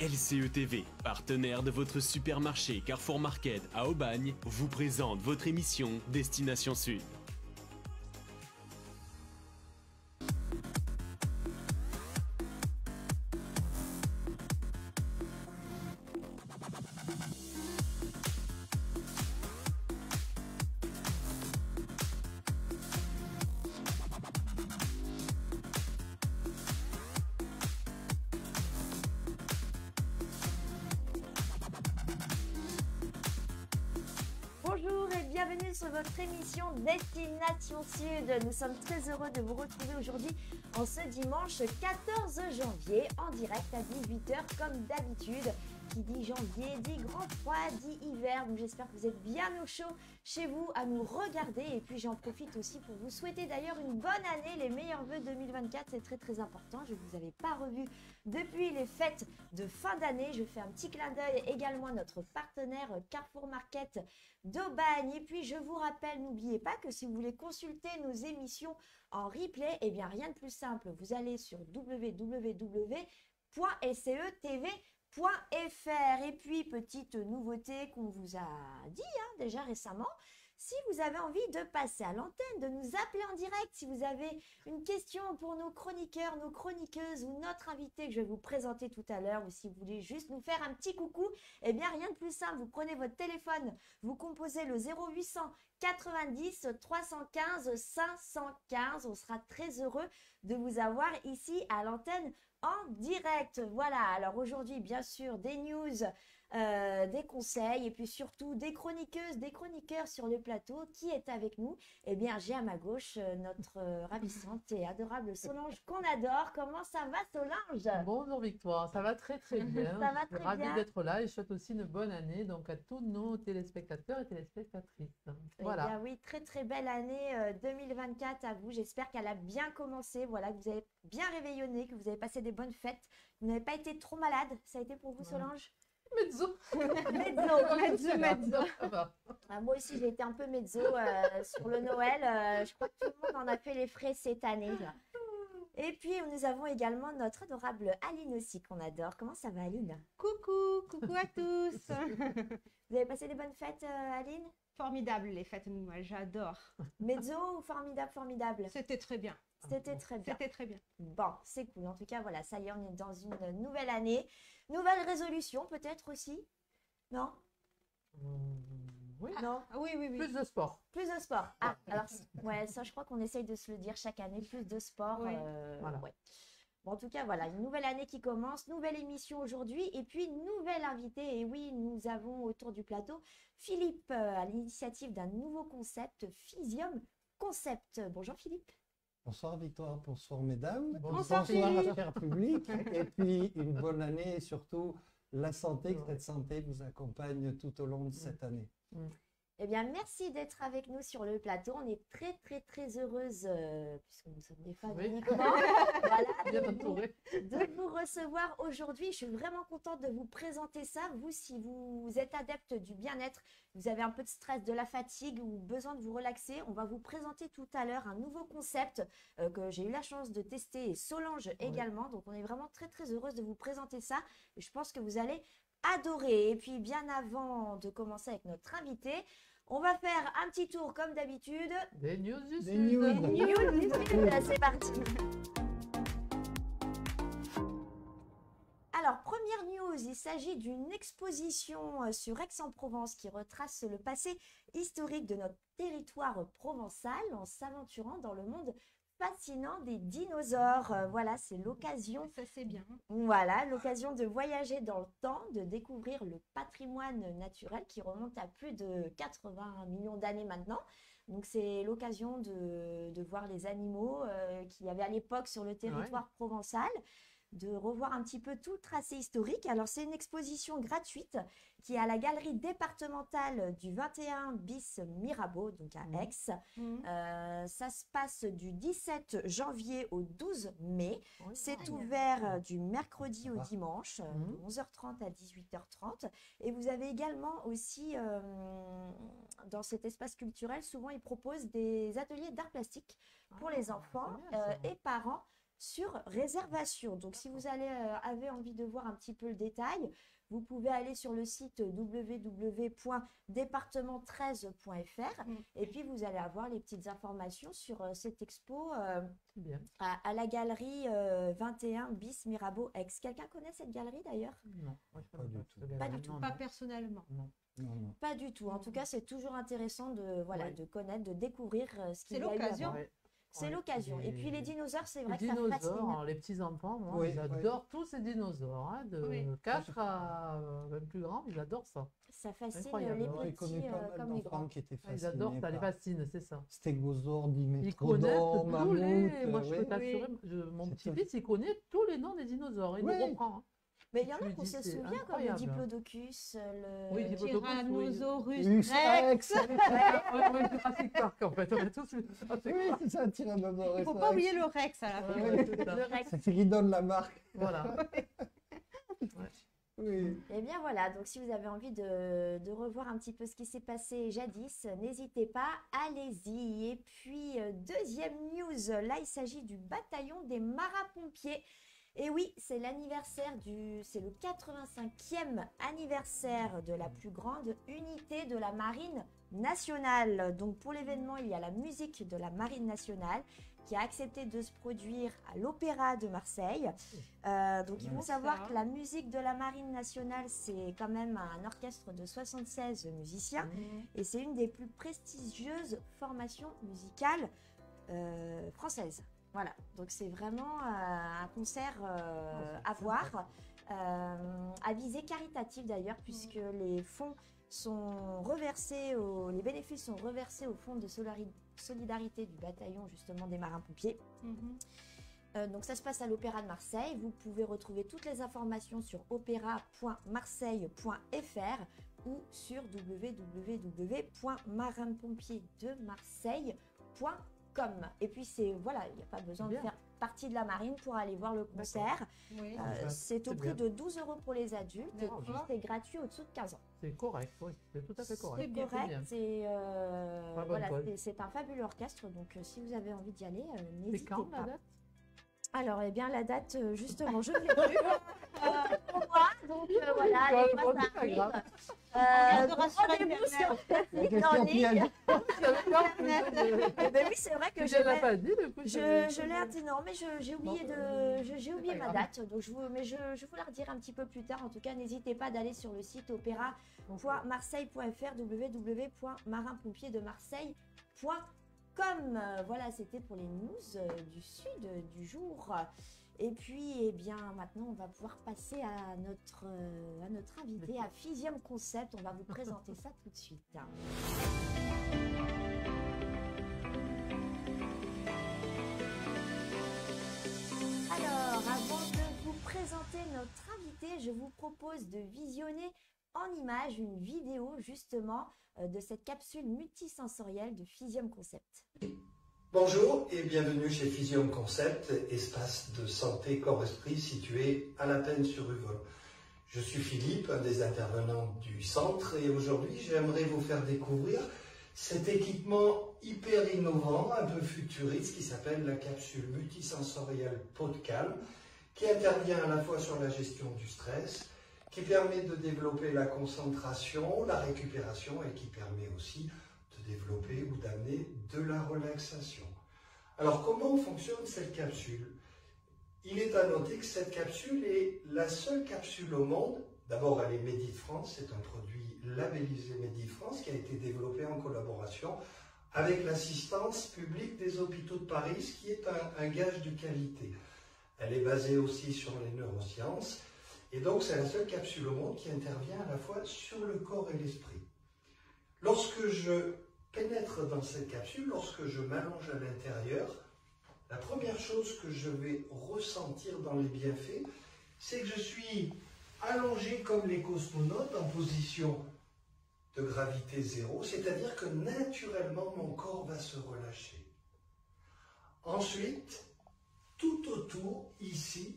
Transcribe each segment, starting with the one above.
LCE TV, partenaire de votre supermarché Carrefour Market à Aubagne, vous présente votre émission Destination Sud. Bonjour et bienvenue sur votre émission Destination Sud. Nous sommes très heureux de vous retrouver aujourd'hui en ce dimanche 14 janvier en direct à 18 h comme d'habitude. Qui dit janvier, dit grand froid, dit hiver. Donc j'espère que vous êtes bien au chaud chez vous à nous regarder. Et puis j'en profite aussi pour vous souhaiter d'ailleurs une bonne année. Les meilleurs vœux 2024, c'est très très important. Je ne vous avais pas revu depuis les fêtes de fin d'année. Je fais un petit clin d'œil également à notre partenaire Carrefour Market d'Aubagne. Et puis je vous rappelle, n'oubliez pas que si vous voulez consulter nos émissions en replay, eh bien rien de plus simple. Vous allez sur www.lecetv.fr. Et puis, petite nouveauté qu'on vous a dit déjà récemment, si vous avez envie de passer à l'antenne, de nous appeler en direct, si vous avez une question pour nos chroniqueurs, nos chroniqueuses ou notre invité que je vais vous présenter tout à l'heure, ou si vous voulez juste nous faire un petit coucou, eh bien rien de plus simple, vous prenez votre téléphone, vous composez le 0800 90 315 515, on sera très heureux de vous avoir ici à l'antenne en direct. Voilà, alors aujourd'hui, bien sûr, des news, des conseils et puis surtout des chroniqueuses, des chroniqueurs sur le plateau. Qui est avec nous? Eh bien, j'ai à ma gauche notre ravissante et adorable Solange qu'on adore. Comment ça va, Solange? Bonjour Victoire, ça va très très bien. Ça va Je suis très ravie bien. d'être là et je souhaite aussi une bonne année donc à tous nos téléspectateurs et téléspectatrices. Voilà. Eh bien oui, très très belle année 2024 à vous. J'espère qu'elle a bien commencé. Voilà, que vous avez bien réveillonné, que vous avez passé des bonnes fêtes. Vous n'avez pas été trop malade. Ça a été pour vous, Solange? Mezzo. Mezzo. Ça va. Moi aussi, j'ai été un peu mezzo sur le Noël. Je crois que tout le monde en a fait les frais cette année, là. Et puis, nous avons également notre adorable Aline aussi, qu'on adore. Comment ça va, Aline? Coucou à tous. Vous avez passé des bonnes fêtes, Aline? Formidable les fêtes de Noël, j'adore. Mezzo ou formidable? C'était très bien. C'était très bien. C'était très bien. Bon, c'est cool. En tout cas, voilà, ça y est, on est dans une nouvelle année. Nouvelle résolution, peut-être aussi? Non? Oui. Non? Ah, oui. Plus de sport. Plus de sport. Ah, alors, ouais, ça, je crois qu'on essaye de se le dire chaque année. Plus de sport. Oui. Voilà. Ouais. Bon, en tout cas, voilà, une nouvelle année qui commence, nouvelle émission aujourd'hui et puis nouvelle invitée. Et oui, nous avons autour du plateau Philippe à l'initiative d'un nouveau concept, Physium Concept. Bonjour Philippe. Bonsoir Victoire, bonsoir mesdames, Bonsoir, à cher public, et puis une bonne année et surtout la santé, que cette santé vous accompagne tout au long de cette année. Eh bien, merci d'être avec nous sur le plateau. On est très, très, très heureuse, puisque nous sommes des femmes Oui. uniquement, voilà, Bien entouré. de vous recevoir aujourd'hui. Je suis vraiment contente de vous présenter ça. Vous, si vous êtes adepte du bien-être, vous avez un peu de stress, de la fatigue ou besoin de vous relaxer, on va vous présenter tout à l'heure un nouveau concept que j'ai eu la chance de tester et Solange également. Donc, on est vraiment très, très heureuse de vous présenter ça. Et je pense que vous allez adorer. Et puis, bien avant de commencer avec notre invité, on va faire un petit tour comme d'habitude. Des news du Des Sud. news. News du Sud, c'est parti. Alors, première news, il s'agit d'une exposition sur Aix-en-Provence qui retrace le passé historique de notre territoire provençal en s'aventurant dans le monde fascinant des dinosaures. Voilà, c'est l'occasion. Ça c'est bien. Voilà, l'occasion de voyager dans le temps, de découvrir le patrimoine naturel qui remonte à plus de 80 millions d'années maintenant. Donc, c'est l'occasion de voir les animaux qu'il y avait à l'époque sur le territoire provençal, de revoir un petit peu tout le tracé historique. Alors, c'est une exposition gratuite qui est à la galerie départementale du 21 bis Mirabeau, donc à Aix. Ça se passe du 17 janvier au 12 mai. C'est ouvert du mercredi au dimanche, de 11h30 à 18h30. Et vous avez également aussi, dans cet espace culturel, souvent ils proposent des ateliers d'art plastique pour les enfants et parents sur réservation. Donc, si vous avez envie de voir un petit peu le détail, vous pouvez aller sur le site www.département13.fr et puis vous allez avoir les petites informations sur cette expo Bien. à la galerie 21 bis Mirabeau Aix. Quelqu'un connaît cette galerie d'ailleurs? Non, moi, je Pas connais du pas tout. ce Pas gars-là. du tout. Non, Pas non. personnellement. Non. Non, non. Pas du tout. En tout cas, c'est toujours intéressant de, voilà, Oui. de connaître, de découvrir ce qu'il C'est y a eu l'occasion. avant. Ouais. C'est Ouais. l'occasion. Et puis les dinosaures, c'est Les vrai que ça fascine. dinosaures, les petits-enfants, moi, Oui, ils adorent tous ces dinosaures. Hein, de Oui. 4 à même plus grand, ils adorent ça. Ça fascine Incroyable. les J'ai connu petits pas mal comme les grands. d'enfants qui étaient Ah, ils adorent fascinés ça, les par fascine, c'est ça. stégosaures, Ils connaissent dimétrodons, tous les... mammouths. Moi, je peux oui. t'assurer, mon C'est petit-fils, il connaît tous les noms des dinosaures. Il Oui. nous reprend. Hein. Mais il y en Tu a lui qu'on dis, se c'est souvient, comme le incroyable. Diplodocus, Oui, le... Diplodocus, Tyrannosaurus Rex. Rex. Ouais, Jurassic Park, en fait. On est tous Jurassic Park. Oui, c'est ça, Tyrannosaurus Il faut pas Rex. oublier le Rex à la fin. Ouais, c'est ça. le Rex. C'est qui donne la marque. Voilà. Oui. Eh bien voilà, donc si vous avez envie de revoir un petit peu ce qui s'est passé jadis, n'hésitez pas, allez-y. Et puis, deuxième news, là il s'agit du bataillon des marins-pompiers. Et oui, c'est l'anniversaire c'est le 85e anniversaire de la plus grande unité de la Marine nationale. Donc pour l'événement, il y a la musique de la Marine nationale qui a accepté de se produire à l'Opéra de Marseille. Donc il faut savoir que la musique de la Marine nationale, c'est quand même un orchestre de 76 musiciens et c'est une des plus prestigieuses formations musicales françaises. Voilà, donc c'est vraiment un concert à voir, à visée caritative d'ailleurs, puisque les fonds sont reversés, les bénéfices sont reversés au fonds de solidarité du bataillon justement des marins-pompiers. Donc ça se passe à l'Opéra de Marseille. Vous pouvez retrouver toutes les informations sur opéra.marseille.fr ou sur www.marinpompierdmarseille.com. Et puis c'est voilà, il n'y a pas besoin de faire partie de la marine pour aller voir le concert. Oui. C'est au prix de 12 € pour les adultes et D'accord. puis c'est gratuit au-dessous de 15 ans. C'est correct, oui. C'est tout à fait correct. C'est bien. correct, Pas bonne voilà, colle. c'est un fabuleux orchestre, donc si vous avez envie d'y aller, C'est n'hésitez quand pas. la date? Alors, eh bien, la date, justement, je ne l'ai plus. Pour moi, donc voilà, Ouais, les bon, mois, c'est ça pas arrive. grave. regardera sur Rendez-vous Internet. sur La Facebook en question ligne. piège. Ben oui, c'est vrai que Tu je ne l'as pas dit, du coup. je l'ai inté- non, mais j'ai oublié j'ai oublié pas ma grave. date, donc je vous la redire un petit peu plus tard. En tout cas, n'hésitez pas d'aller sur le site opéra.marseille.fr, www.marinpompierdmarseille.com. Voilà, c'était pour les news du sud du jour. Et puis, eh bien, maintenant, on va pouvoir passer à notre invité, à Physium Concept. On va vous présenter ça tout de suite. Alors, avant de vous présenter notre invité, je vous propose de visionner en images une vidéo justement de cette capsule multisensorielle de Physium Concept. Bonjour et bienvenue chez Physium Concept, espace de santé corps-esprit situé à La Plaine-sur-Uvol. Je suis Philippe, un des intervenants du centre, et aujourd'hui j'aimerais vous faire découvrir cet équipement hyper innovant, un peu futuriste, qui s'appelle la capsule multisensorielle Pot de Calme, qui intervient à la fois sur la gestion du stress, qui permet de développer la concentration, la récupération et qui permet aussi de développer ou d'amener de la relaxation. Alors comment fonctionne cette capsule? Il est à noter que cette capsule est la seule capsule au monde. D'abord, elle est Made in France, c'est un produit labellisé Made in France qui a été développé en collaboration avec l'assistance publique des hôpitaux de Paris, ce qui est un gage de qualité. Elle est basée aussi sur les neurosciences et donc c'est la seule capsule au monde qui intervient à la fois sur le corps et l'esprit. Lorsque je pénètre dans cette capsule, lorsque je m'allonge à l'intérieur, la première chose que je vais ressentir dans les bienfaits, c'est que je suis allongé comme les cosmonautes en position de gravité zéro, c'est-à-dire que naturellement mon corps va se relâcher. Ensuite, tout autour, ici,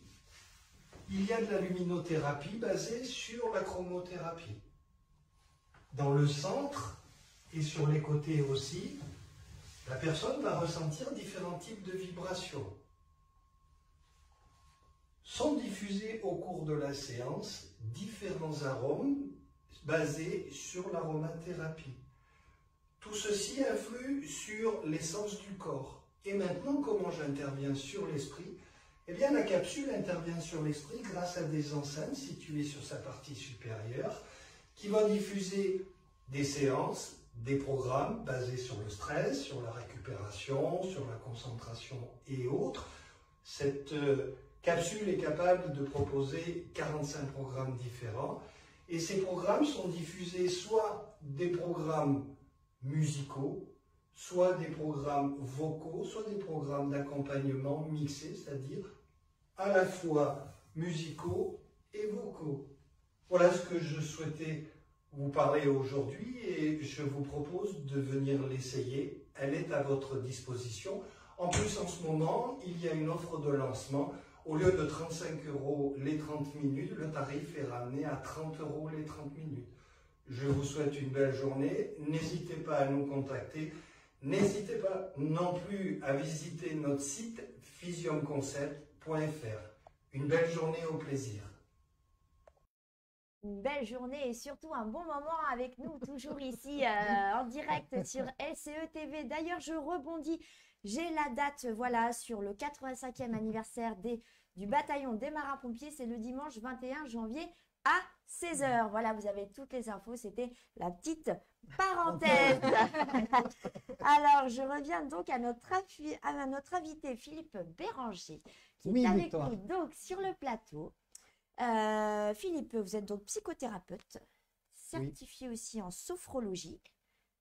il y a de la luminothérapie basée sur la chromothérapie. Dans le centre et sur les côtés aussi, la personne va ressentir différents types de vibrations. Sont diffusés au cours de la séance différents arômes basés sur l'aromathérapie. Tout ceci influe sur l'essence du corps. Et maintenant, comment j'interviens sur l'esprit? Eh bien, la capsule intervient sur l'esprit grâce à des enceintes situées sur sa partie supérieure qui vont diffuser des séances, des programmes basés sur le stress, sur la récupération, sur la concentration et autres. Cette capsule est capable de proposer 45 programmes différents et ces programmes sont diffusés soit des programmes musicaux, soit des programmes vocaux, soit des programmes d'accompagnement mixés, c'est-à-dire à la fois musicaux et vocaux. Voilà ce que je souhaitais vous parler aujourd'hui et je vous propose de venir l'essayer. Elle est à votre disposition. En plus, en ce moment, il y a une offre de lancement. Au lieu de 35 € les 30 minutes, le tarif est ramené à 30 € les 30 minutes. Je vous souhaite une belle journée. N'hésitez pas à nous contacter. N'hésitez pas non plus à visiter notre site physiumconcept.fr. Une belle journée, au plaisir. Une belle journée et surtout un bon moment avec nous, toujours ici en direct sur LCE TV. D'ailleurs, je rebondis, j'ai la date voilà, sur le 85e anniversaire du bataillon des marins-pompiers. C'est le dimanche 21 janvier à 16 h. Voilà, vous avez toutes les infos. C'était la petite parenthèse. Alors, je reviens donc à notre invité Philippe Béranger, qui est avec nous donc sur le plateau. Philippe, vous êtes donc psychothérapeute, certifié aussi en sophrologie,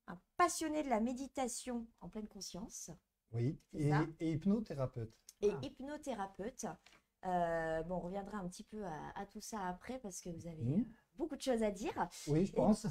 un passionné de la méditation en pleine conscience. Oui, et hypnothérapeute. Et hypnothérapeute. Bon, on reviendra un petit peu à tout ça après parce que vous avez beaucoup de choses à dire. Oui, je pense.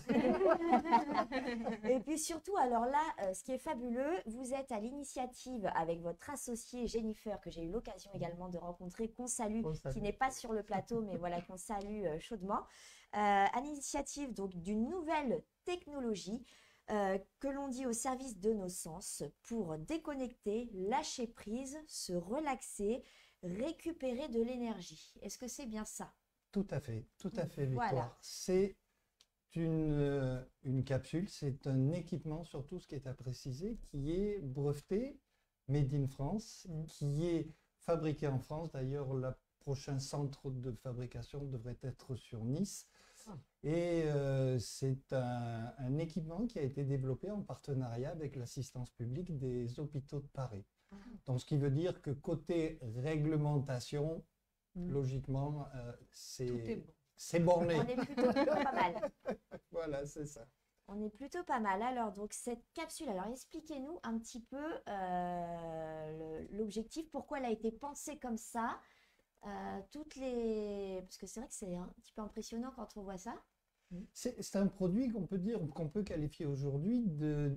Et puis surtout, alors là, ce qui est fabuleux, vous êtes à l'initiative avec votre associé Jennifer, que j'ai eu l'occasion également de rencontrer, qu'on salue, qui n'est pas sur le plateau, mais voilà, qu'on salue chaudement, à l'initiative donc d'une nouvelle technologie que l'on dit au service de nos sens pour déconnecter, lâcher prise, se relaxer, récupérer de l'énergie. Est-ce que c'est bien ça? Tout à fait, Victoire. Voilà. C'est une capsule, c'est un équipement, surtout ce qui est à préciser, qui est breveté, made in France, qui est fabriqué en France. D'ailleurs, le prochain centre de fabrication devrait être sur Nice. Et c'est un équipement qui a été développé en partenariat avec l'assistance publique des hôpitaux de Paris. Donc, ce qui veut dire que côté réglementation, logiquement, c'est borné. On est plutôt pas mal. Voilà, c'est ça. On est plutôt pas mal. Alors, donc, cette capsule, alors expliquez-nous un petit peu l'objectif, pourquoi elle a été pensée comme ça. Parce que c'est vrai que c'est un petit peu impressionnant quand on voit ça. C'est un produit qu'on peut qualifier aujourd'hui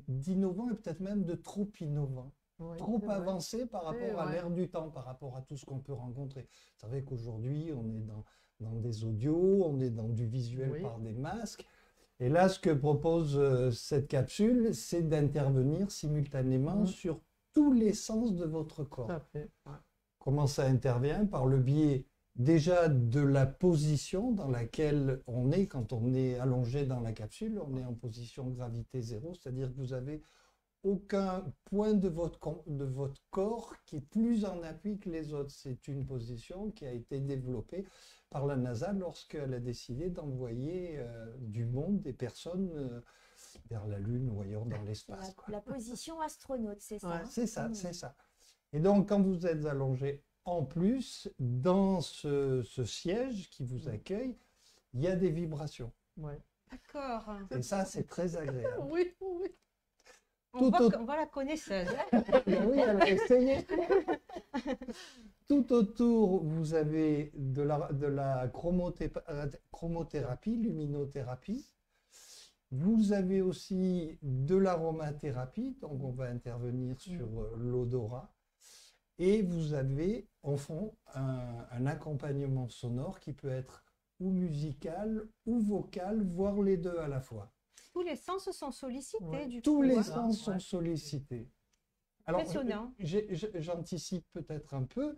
d'innovant et peut-être même de trop innovant. Oui, trop c'est vrai. avancé par rapport à l'ère du temps, par rapport à tout ce qu'on peut rencontrer. Vous savez qu'aujourd'hui, on est dans des audios, on est dans du visuel par des masques. Et là, ce que propose cette capsule, c'est d'intervenir simultanément sur tous les sens de votre corps. Tout à fait. Comment ça intervient? Par le biais déjà de la position dans laquelle on est quand on est allongé dans la capsule. On est en position gravité zéro, c'est-à-dire que vous avez aucun point de votre corps qui est plus en appui que les autres. C'est une position qui a été développée par la NASA lorsqu'elle a décidé d'envoyer du monde, des personnes vers la Lune ou ailleurs dans l'espace. La position astronaute, c'est ça? C'est ça, c'est ça. Et donc, quand vous êtes allongé, en plus, dans ce siège qui vous accueille, il y a des vibrations. D'accord. Et ça, c'est très agréable. Oui, oui. On voit la connaisseuse. Oui, elle a essayé. Tout autour, vous avez de la chromothérapie, luminothérapie. Vous avez aussi de l'aromathérapie, donc on va intervenir sur l'odorat. Et vous avez, en fond, un accompagnement sonore qui peut être ou musical ou vocal, voire les deux à la fois. Tous les sens sont sollicités du coup. Tous les sens sont sollicités. Alors, impressionnant. j'anticipe peut-être un peu,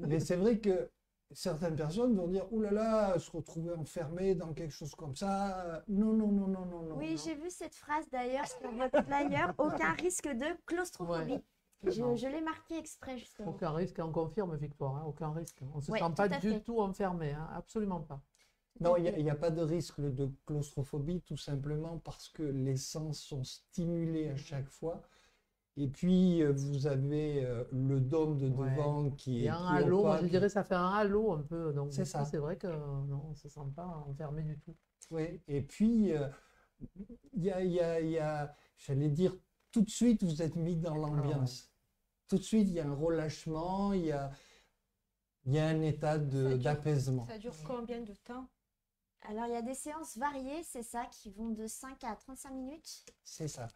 mais c'est vrai que certaines personnes vont dire, ouh là là, se retrouver enfermé dans quelque chose comme ça. Non, non, non, non, non, non. Oui, non. j'ai vu cette phrase d'ailleurs sur votre flyer. Aucun risque de claustrophobie. Ouais. Je l'ai marqué exprès justement. Aucun risque, on confirme, Victoire, hein, aucun risque. On ne se Ouais, sent pas tout à du fait. tout enfermé, hein, absolument pas. Non, il n'y a pas de risque de claustrophobie, tout simplement parce que les sens sont stimulés à chaque fois. Et puis, vous avez le dôme de Ouais. devant qui Il est y a un qui halo, moi, opaque. je dirais ça fait un halo un peu. Donc, C'est du coup, ça. c'est vrai que non, on ne se sent pas enfermé du tout. Oui. Et puis, j'allais dire, tout de suite, vous êtes mis dans l'ambiance. Tout de suite, il y a un relâchement, il y a un état d'apaisement. Ça dure combien de temps? Alors, il y a des séances variées, c'est ça, qui vont de 5 à 35 minutes. C'est ça.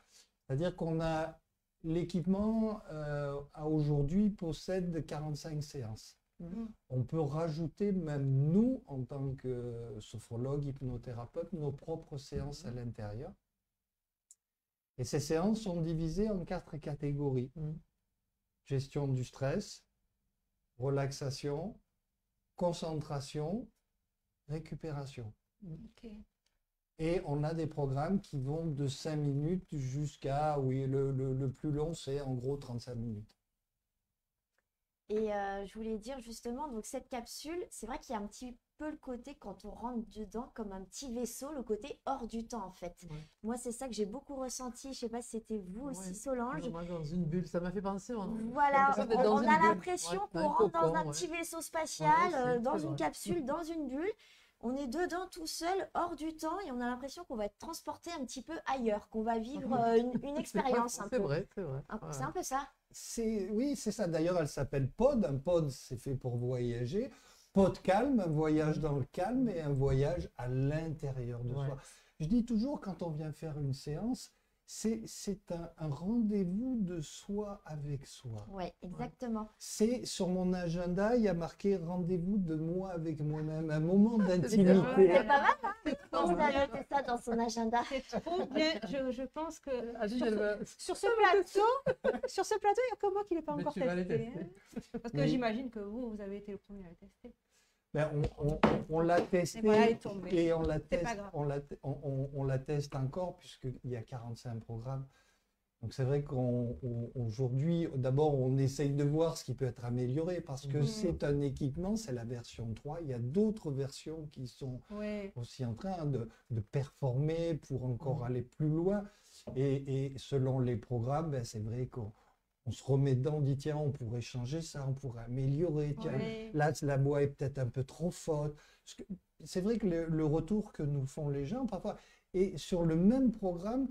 C'est-à-dire qu'on a l'équipement à aujourd'hui possède 45 séances. Mhm. On peut rajouter, même nous, en tant que sophrologue, hypnothérapeute, nos propres séances à l'intérieur. Et ces séances sont divisées en 4 catégories. Gestion du stress, relaxation, concentration, récupération. Ok. Et on a des programmes qui vont de 5 minutes jusqu'à, oui, le plus long, c'est en gros 35 minutes. Et je voulais dire justement, donc cette capsule, c'est vrai qu'il y a un petit peu le côté, quand on rentre dedans, comme un petit vaisseau, le côté hors du temps en fait. Ouais. Moi, c'est ça que j'ai beaucoup ressenti. Je ne sais pas si c'était vous aussi, Ouais. Solange. Moi, dans une bulle, ça m'a fait penser. Voilà, l'impression d'être dans on une a bulle. l'impression Ouais, qu'on un rentre dans cocon, un ouais. petit vaisseau spatial, Ouais, dans c'est une vrai. capsule, dans une bulle. On est dedans tout seul, hors du temps, et on a l'impression qu'on va être transporté un petit peu ailleurs, qu'on va vivre une expérience un C'est peu. vrai, c'est vrai. C'est un peu ça. Oui, c'est ça. D'ailleurs, elle s'appelle POD. Un POD, c'est fait pour voyager. Pod calme, un voyage dans le calme et un voyage à l'intérieur de Ouais. soi. Je dis toujours, quand on vient faire une séance, c'est un rendez-vous de soi avec soi. Oui, exactement. C'est sur mon agenda, il y a marqué rendez-vous de moi avec moi-même, un moment d'intimité. C'est pas mal, hein? Vous avez noté ça dans son agenda. C'est trop bien. Je pense que Adeline, elle va- sur ce plateau, il n'y a que moi qui ne l'ai pas Mais encore tu vas les testé. tester. Hein. Parce que Mais- j'imagine que vous avez été le premier à le tester. Ben, on l'a testé Et voilà, elle est tombée. et on la C'est pas teste, grave. on la teste encore puisqu'il y a 45 programmes. Donc c'est vrai qu'aujourd'hui, d'abord, on essaye de voir ce qui peut être amélioré parce que Mhm. c'est un équipement, c'est la version 3. Il y a d'autres versions qui sont Oui. aussi en train de performer pour encore Mhm. aller plus loin. Et selon les programmes, ben, c'est vrai qu'on se remet dedans, on dit tiens, on pourrait changer ça, on pourrait améliorer. Tiens, Oui. là, la voix est peut-être un peu trop forte. C'est vrai que le retour que nous font les gens parfois, et sur le même programme,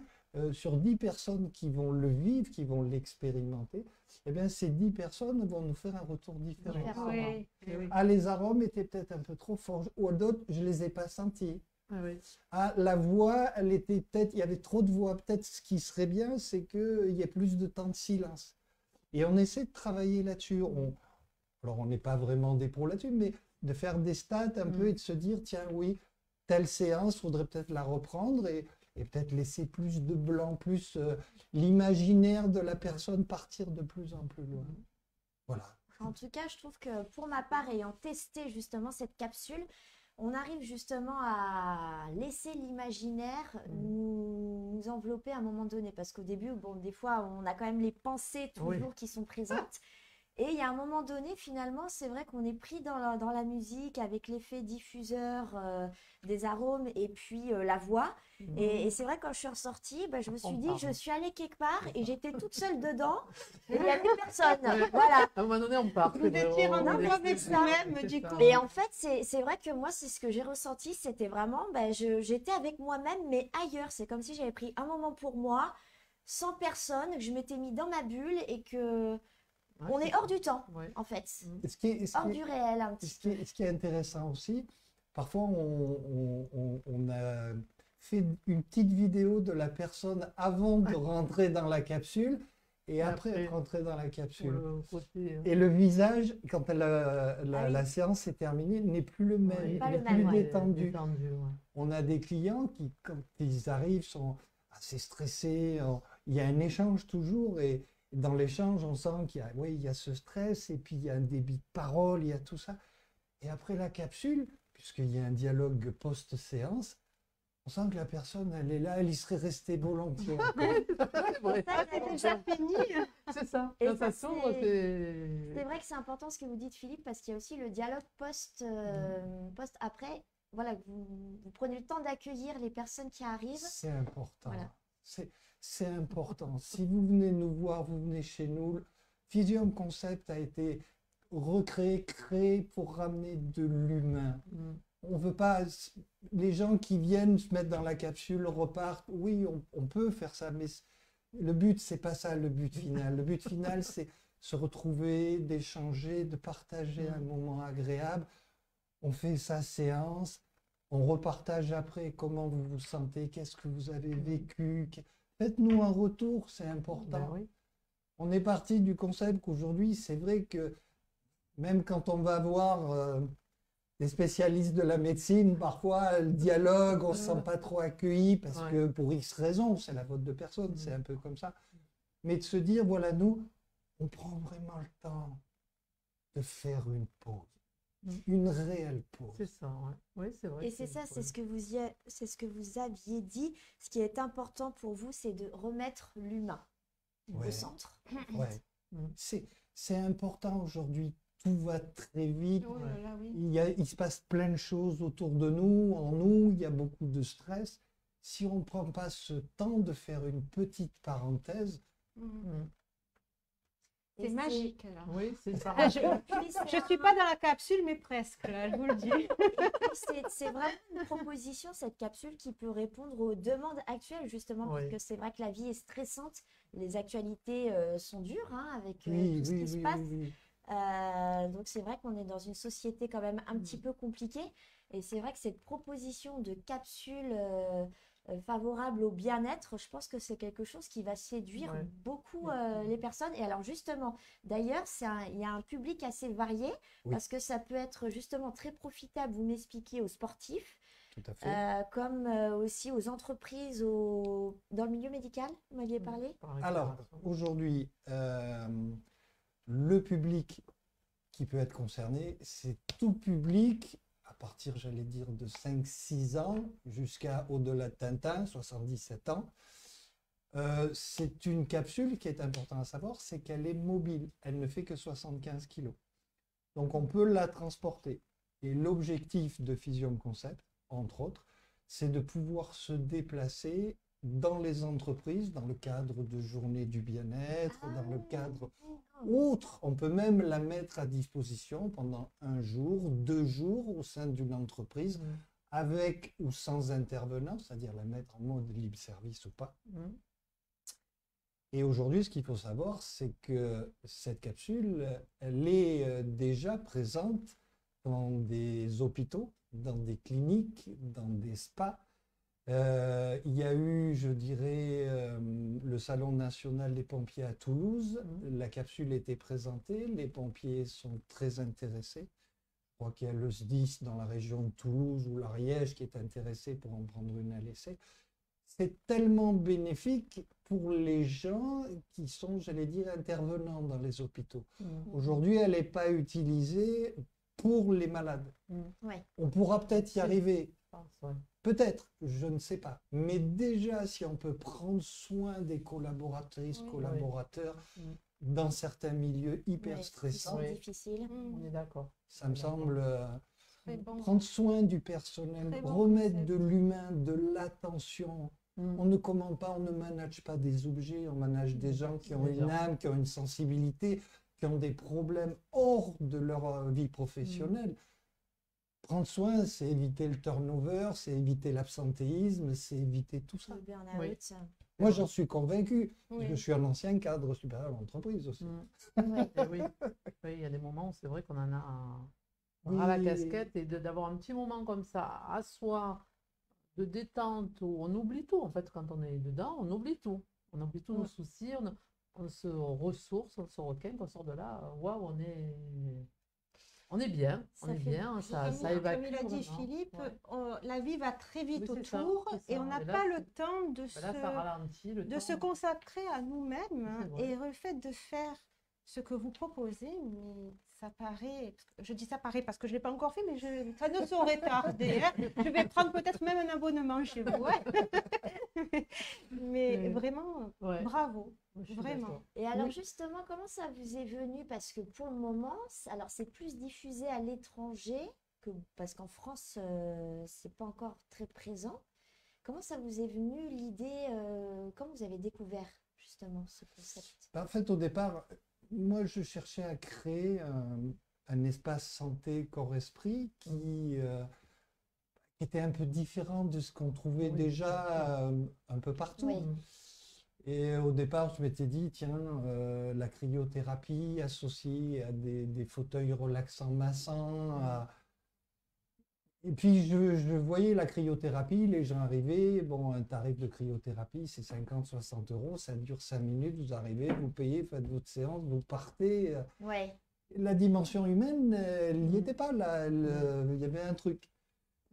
sur 10 personnes qui vont le vivre, qui vont l'expérimenter, eh bien, ces 10 personnes vont nous faire un retour différent. Différent. Oui. Oui. Ah, les arômes étaient peut-être un peu trop forts, ou d'autres, je ne les ai pas sentis. Ah oui. Ah, la voix, elle était peut-être, il y avait trop de voix. Peut-être ce qui serait bien, c'est qu'il y ait plus de temps de silence. Et on essaie de travailler là-dessus. Alors, on n'est pas vraiment des pros là-dessus, mais de faire des stats un peu et de se dire, tiens, oui, telle séance, faudrait peut-être la reprendre et peut-être laisser plus de blanc, plus l'imaginaire de la personne partir de plus en plus loin. Voilà. En tout cas, je trouve que pour ma part, ayant testé justement cette capsule, on arrive justement à laisser l'imaginaire nous envelopper à un moment donné. Parce qu'au début, bon, des fois, on a quand même les pensées toujours qui sont présentes. Et il y a un moment donné, finalement, c'est vrai qu'on est pris dans la musique avec l'effet diffuseur des arômes et puis la voix. Et c'est vrai, quand je suis ressortie, bah, je me suis dit, je suis allée quelque part et j'étais toute seule dedans et il n'y avait personne. Voilà. À un moment donné, on part. Vous étiez rendu avec vous-même, du coup. Et en fait, c'est vrai que moi, c'est ce que j'ai ressenti, c'était vraiment, bah, j'étais avec moi-même, mais ailleurs. C'est comme si j'avais pris un moment pour moi, sans personne, que je m'étais mis dans ma bulle et que on est hors du temps, en fait. Hors du réel, un petit peu. Ce qui est intéressant aussi, parfois on a fait une petite vidéo de la personne avant de rentrer dans la capsule et après être rentrée dans la capsule. Et le visage, quand la séance est terminée, n'est plus le même, il est plus détendu. On a des clients qui, quand ils arrivent, sont assez stressés. Il y a un échange toujours et dans l'échange, on sent qu'il y a ce stress et puis il y a un débit de parole, il y a tout ça. Et après la capsule, puisqu'il y a un dialogue post-séance, on sent que la personne, elle est là, elle y serait restée volontiers. C'est vrai. Ça, C'est déjà fini. C'est ça. Et Quand ça ça, s'ouvre, c'est c'est... vrai que c'est important ce que vous dites, Philippe, parce qu'il y a aussi le dialogue post-après. Voilà, vous prenez le temps d'accueillir les personnes qui arrivent. C'est important. Voilà. C'est important. Si vous venez nous voir, vous venez chez nous, Physium Concept a été recréé, créé pour ramener de l'humain. On veut pas, les gens qui viennent se mettre dans la capsule repartent. Oui, on peut faire ça, mais le but, c'est pas ça le but final. Le but final, c'est se retrouver, d'échanger, de partager un moment agréable. On fait sa séance, on repartage après comment vous vous sentez, qu'est-ce que vous avez vécu. Faites-nous un retour, c'est important. Ben oui. On est parti du concept qu'aujourd'hui, c'est vrai que même quand on va voir des spécialistes de la médecine, parfois le dialogue, on ne se sent pas trop accueilli parce que pour X raisons, c'est la faute de personne, c'est un peu comme ça. Mais de se dire, voilà, nous, on prend vraiment le temps de faire une pause. Une réelle pause. C'est ça, ouais. Oui, c'est vrai. Et c'est ça, c'est ce que vous aviez dit. Ce qui est important pour vous, c'est de remettre l'humain au centre. Ouais. C'est important aujourd'hui. Tout va très vite. Oh là là, oui. Il se passe plein de choses autour de nous, en nous. Il y a beaucoup de stress. Si on ne prend pas ce temps de faire une petite parenthèse, Et C'est magique, là. Oui, c'est ça. Je ne suis pas dans la capsule, mais presque, là, je vous le dis. C'est vraiment une proposition, cette capsule, qui peut répondre aux demandes actuelles, justement, parce que c'est vrai que la vie est stressante, les actualités sont dures, hein, avec tout ce qui se passe. Donc c'est vrai qu'on est dans une société quand même un petit peu compliquée, et c'est vrai que cette proposition de capsule favorable au bien-être, je pense que c'est quelque chose qui va séduire beaucoup les personnes. Et alors justement, d'ailleurs, il y a un public assez varié, parce que ça peut être justement très profitable, vous m'expliquez, aux sportifs, tout à fait. comme aussi aux entreprises, dans le milieu médical, vous m'aviez parlé. Alors, aujourd'hui, le public qui peut être concerné, c'est tout public à partir, j'allais dire, de 5-6 ans jusqu'à au-delà de Tintin, 77 ans. C'est une capsule qui est importante à savoir, c'est qu'elle est mobile. Elle ne fait que 75 kg. Donc, on peut la transporter. Et l'objectif de Physium Concept, entre autres, c'est de pouvoir se déplacer dans les entreprises, dans le cadre de journées du bien-être, dans le cadre autre. On peut même la mettre à disposition pendant 1 jour, 2 jours au sein d'une entreprise, avec ou sans intervenant, c'est-à-dire la mettre en mode libre service ou pas. Et aujourd'hui, ce qu'il faut savoir, c'est que cette capsule, elle est déjà présente dans des hôpitaux, dans des cliniques, dans des spas. Il y a eu, je dirais, le Salon national des pompiers à Toulouse. La capsule était présentée. Les pompiers sont très intéressés. Je crois qu'il y a le SDIS dans la région de Toulouse ou l'Ariège qui est intéressé pour en prendre une à l'essai. C'est tellement bénéfique pour les gens qui sont, j'allais dire, intervenants dans les hôpitaux. Aujourd'hui, elle n'est pas utilisée pour les malades. On pourra peut-être y arriver. Peut-être, je ne sais pas. Mais déjà, si on peut prendre soin des collaboratrices, collaborateurs, dans certains milieux hyper stressants, c'est difficile. On est d'accord. ça me semble Bon. prendre soin du personnel, Très bon remettre concept. de l'humain, de l'attention. On ne commande pas, on ne manage pas des objets, on manage des gens qui ont une âme, qui ont une sensibilité, qui ont des problèmes hors de leur vie professionnelle. Prendre soin, c'est éviter le turnover, c'est éviter l'absentéisme, c'est éviter tout ça. Le burn-out. Moi, j'en suis convaincu. Oui. Je suis un ancien cadre supérieur d'entreprise aussi. Et oui, il y a des moments où c'est vrai qu'on en a à la casquette, et d'avoir un petit moment comme ça, à soi, de détente, où on oublie tout. En fait, quand on est dedans, on oublie tout. On oublie tous nos soucis, on se ressource, on se requinque, on sort de là. Waouh, on est bien, ça évacue. Comme il a dit vraiment. Philippe, Ouais. la vie va très vite Oui, c'est ça, autour c'est ça. et on n'a Et là, pas le temps de Là, ça ralentit le se temps. consacrer à nous-mêmes C'est vrai. et le fait de faire ce que vous proposez, mais ça paraît, je dis ça paraît parce que je ne l'ai pas encore fait, mais ça ne saurait tarder. Hein. Je vais prendre peut-être même un abonnement chez vous. Hein. Mais vraiment, Ouais. bravo, Je suis vraiment. d'accord. Et alors Oui. justement, comment ça vous est venu? Parce que pour le moment, alors c'est plus diffusé à l'étranger, parce qu'en France, c'est pas encore très présent. Comment ça vous est venu l'idée, comment vous avez découvert justement ce concept? En fait, au départ, moi, je cherchais à créer un espace santé corps-esprit qui était un peu différent de ce qu'on trouvait Oui, déjà un peu partout. Oui. Et au départ, je m'étais dit, tiens, la cryothérapie associée à des fauteuils relaxants massants. Et puis, je voyais la cryothérapie, les gens arrivaient, bon, un tarif de cryothérapie, c'est 50-60 euros, ça dure 5 minutes, vous arrivez, vous payez, faites votre séance, vous partez. Ouais, La dimension humaine, elle n'y était pas là, il y avait un truc.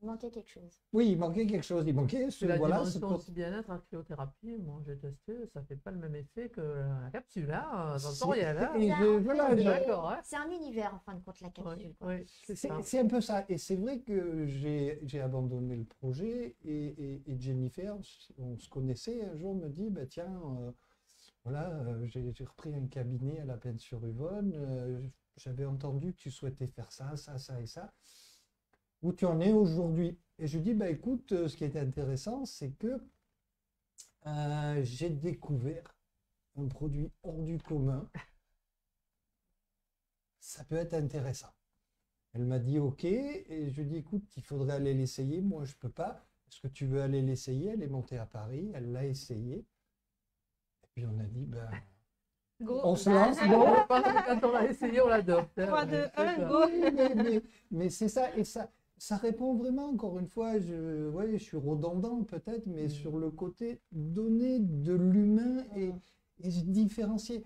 il manquait quelque chose. Oui, il manquait quelque chose, il manquait ce, La voilà, dimension aussi bien-être en cryothérapie, moi j'ai testé, ça fait pas le même effet que la capsule, hein, sensorielle. Hein. Et voilà, C'est D'accord, hein. c'est un univers en fin de compte la capsule, quoi. Oui, c'est ça. c'est un peu ça. Et c'est vrai que j'ai abandonné le projet et Jennifer, on se connaissait, un jour me dit, bah, tiens, voilà, j'ai repris un cabinet à La Plaine-sur-Yvonne, j'avais entendu que tu souhaitais faire ça, ça, ça et ça. Où tu en es aujourd'hui? Et je dis, bah, écoute, ce qui est intéressant, c'est que j'ai découvert un produit hors du commun. Ça peut être intéressant. Elle m'a dit OK, et je lui ai dit, écoute, il faudrait aller l'essayer. Moi, je ne peux pas. Est-ce que tu veux aller l'essayer? Elle est montée à Paris, elle l'a essayé. Et puis on a dit, ben, Go. on se lance. Bon, Bon. je pense que quand on l'a essayé, on l'adopte. hein. 3, 2, Ouais, 1, c'est ça. go. Oui, mais c'est ça, et ça répond vraiment, encore une fois, je suis redondant peut-être, mais sur le côté donner de l'humain et se différencier.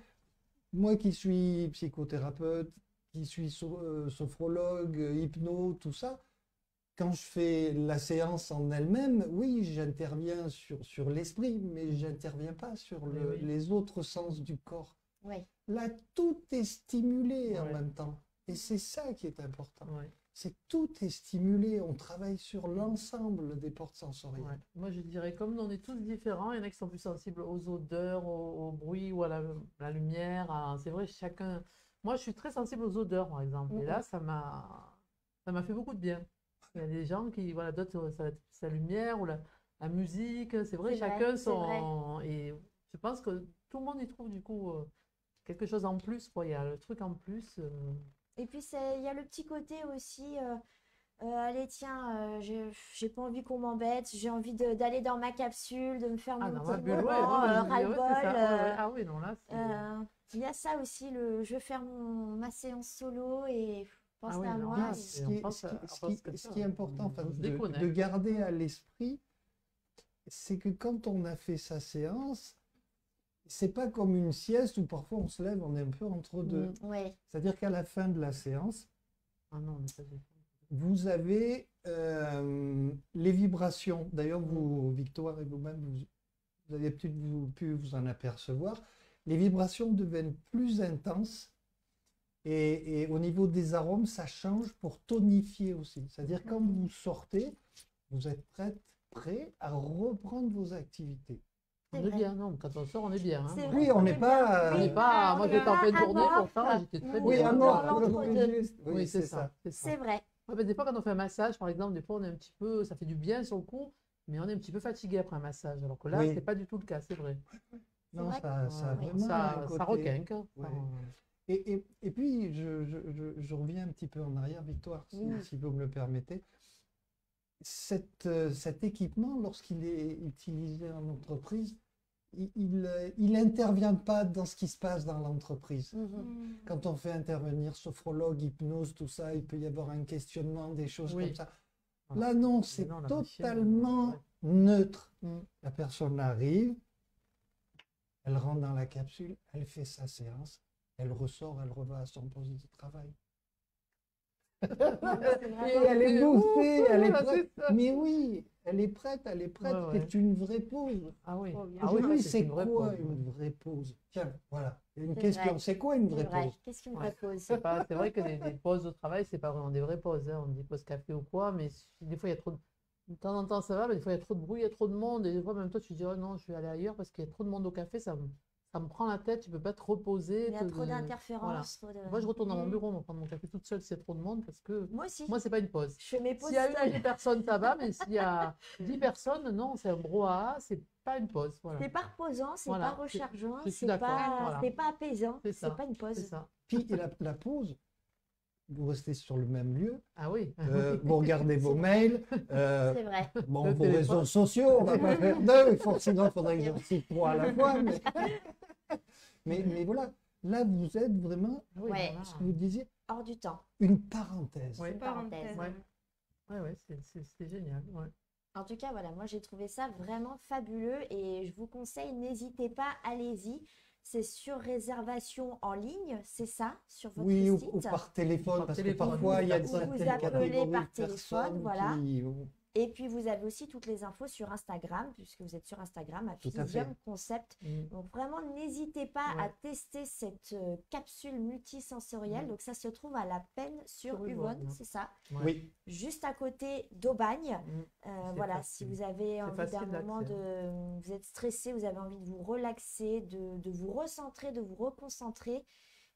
Moi qui suis psychothérapeute, qui suis sophrologue, hypno, tout ça, quand je fais la séance en elle-même, oui, j'interviens sur l'esprit, mais j'interviens pas sur Oui. les autres sens du corps. Oui. Là, tout est stimulé en Ouais. même temps. Et c'est ça qui est important. Ouais, C'est que tout est stimulé. On travaille sur l'ensemble des portes sensorielles. ouais. Moi, je dirais, comme on est tous différents, il y en a qui sont plus sensibles aux odeurs, au bruit ou à la lumière. C'est vrai, chacun. Moi, je suis très sensible aux odeurs, par exemple. Et là, ça m'a fait beaucoup de bien. Il y a des gens qui, voilà, d'autres, ça va être sa lumière ou la musique. C'est vrai, C'est vrai, chacun c'est son. Et je pense que tout le monde y trouve, du coup, quelque chose en plus, quoi. Il y a le truc en plus. Et puis il y a le petit côté aussi, allez tiens, j'ai pas envie qu'on m'embête, j'ai envie d'aller dans ma capsule, de me faire Ah, mon dans ma petit bulle, ouais, moment, non, je dis, ouais, c'est ras-le-bol, ça. Ouais, ouais. Ah oui, non, là, c'est. il y a ça aussi, je veux faire ma séance solo et pensez Ah oui, à non, moi. là, et- c'est- Ce qui on est, pense ce qui- à- ce on pense qui- que ce ça, qui est important, enfin, on se de déconnecte. garder à l'esprit, c'est que quand on a fait sa séance, c'est pas comme une sieste où parfois on se lève, on est un peu entre deux. Ouais, C'est-à-dire qu'à la fin de la séance, Ah non, mais ça, c'est. vous avez les vibrations. D'ailleurs, vous, Victoire et vous-même, vous avez pu vous en apercevoir. Les vibrations deviennent plus intenses et au niveau des arômes, ça change pour tonifier aussi. C'est-à-dire quand vous sortez, vous êtes prêt à reprendre vos activités. c'est On est vrai. bien, non, quand on sort, on est bien. Hein. C'est Oui, vrai, on n'est est pas, bien. On n'est Oui, pas. on Moi, est j'étais en pas fin de journée pour amorphe. ça, j'étais très Oui, bien. à on mort. est l'entre-deux. Juste. Oui, c'est ça. C'est vrai. Ouais, mais des fois, quand on fait un massage, par exemple, des fois, on est un petit peu. Ça fait du bien sur le coup, mais on est un petit peu fatigué après un massage. Alors que là, Oui. c'est pas du tout le cas, c'est vrai. Non, vrai ça a Ouais, vraiment un ça côté- requinque. Hein. Ouais. Enfin, Et puis, je reviens un petit peu en arrière, Victoire, si vous me le permettez. Cet équipement, lorsqu'il est utilisé en entreprise, il n'intervient pas dans ce qui se passe dans l'entreprise. Mhm. Quand on fait intervenir sophrologue, hypnose, tout ça, il peut y avoir un questionnement, des choses Oui. comme ça. Voilà. Là, non, c'est non, la machine, totalement ouais. neutre. Mm. La personne arrive, elle rentre dans la capsule, elle fait sa séance, elle ressort, elle revient à son poste de travail. C'est Et vraiment- elle est bouffée, elle est Voilà, prête. c'est ça. Mais oui, Elle est prête, elle est prête. Ouais, ouais. C'est une vraie pause. Ah oui. Oh, bien Ah oui, Aujourd'hui, là, c'est une vraie quoi pause. une vraie pause? Tiens, voilà. Il y a une C'est question. vrai. C'est quoi une C'est vraie vrai. pause? Qu'est-ce qu'une Ouais. vraie pause? C'est vrai que des pauses au travail, c'est pas vraiment des vraies pauses, hein. On dit pause café ou quoi, mais des fois il y a trop de temps en temps ça va, mais des fois il y a trop de bruit, il y a trop de monde, et des fois même toi tu dis oh non, je vais aller ailleurs parce qu'il y a trop de monde au café, ça me prend la tête, tu peux pas te reposer. Il y a trop d'interférences. trop de- Moi je retourne dans mon Mm. bureau, me prendre mon café toute seule s'il y a trop de monde, parce que Moi aussi. moi c'est pas une pause. Je fais mes pauses S'il y a une ou seules. deux personnes, ça va, mais s'il y a 10 personnes, non, c'est un brouhaha, c'est pas une pause. Voilà. C'est pas reposant, c'est Voilà, pas rechargeant, je suis c'est d'accord, pas, voilà. c'est pas apaisant, C'est ça, c'est pas une pause. C'est ça. Puis la pause, vous restez sur le même lieu, Ah oui. vous regardez vos C'est mails, C'est vrai. bon, Le vos téléphone. réseaux sociaux, on va pas faire deux, forcément, il faudrait que j'en cite trois à la fois. Mais voilà, là, vous êtes vraiment, Ah oui, Ouais. voilà. ce que vous disiez, Hors du temps. une parenthèse. Ouais. Une parenthèse. Ouais. Ouais, c'est génial. Ouais. En tout cas, voilà, moi j'ai trouvé ça vraiment fabuleux et je vous conseille, n'hésitez pas, allez-y. C'est sur réservation en ligne, c'est ça, sur votre Oui, ou site. par téléphone, Par parce que téléphone, parfois, il y a vous certaines appelez catégories par de téléphone, personnes voilà. qui- Et puis vous avez aussi toutes les infos sur Instagram, puisque vous êtes sur Instagram, à Tout à Physium fait. Concept. Mm. Donc vraiment, n'hésitez pas à Ouais. tester cette capsule multisensorielle. Mm. Donc ça se trouve à La Peine sur Sur Uvonne, Uvonne. c'est ça. Ouais. Oui, Juste à côté d'Aubagne. Mm. C'est Voilà, facile. si vous avez C'est envie d'un facile moment d'accès, vous êtes stressé, vous avez envie de vous relaxer, de vous recentrer, de vous reconcentrer,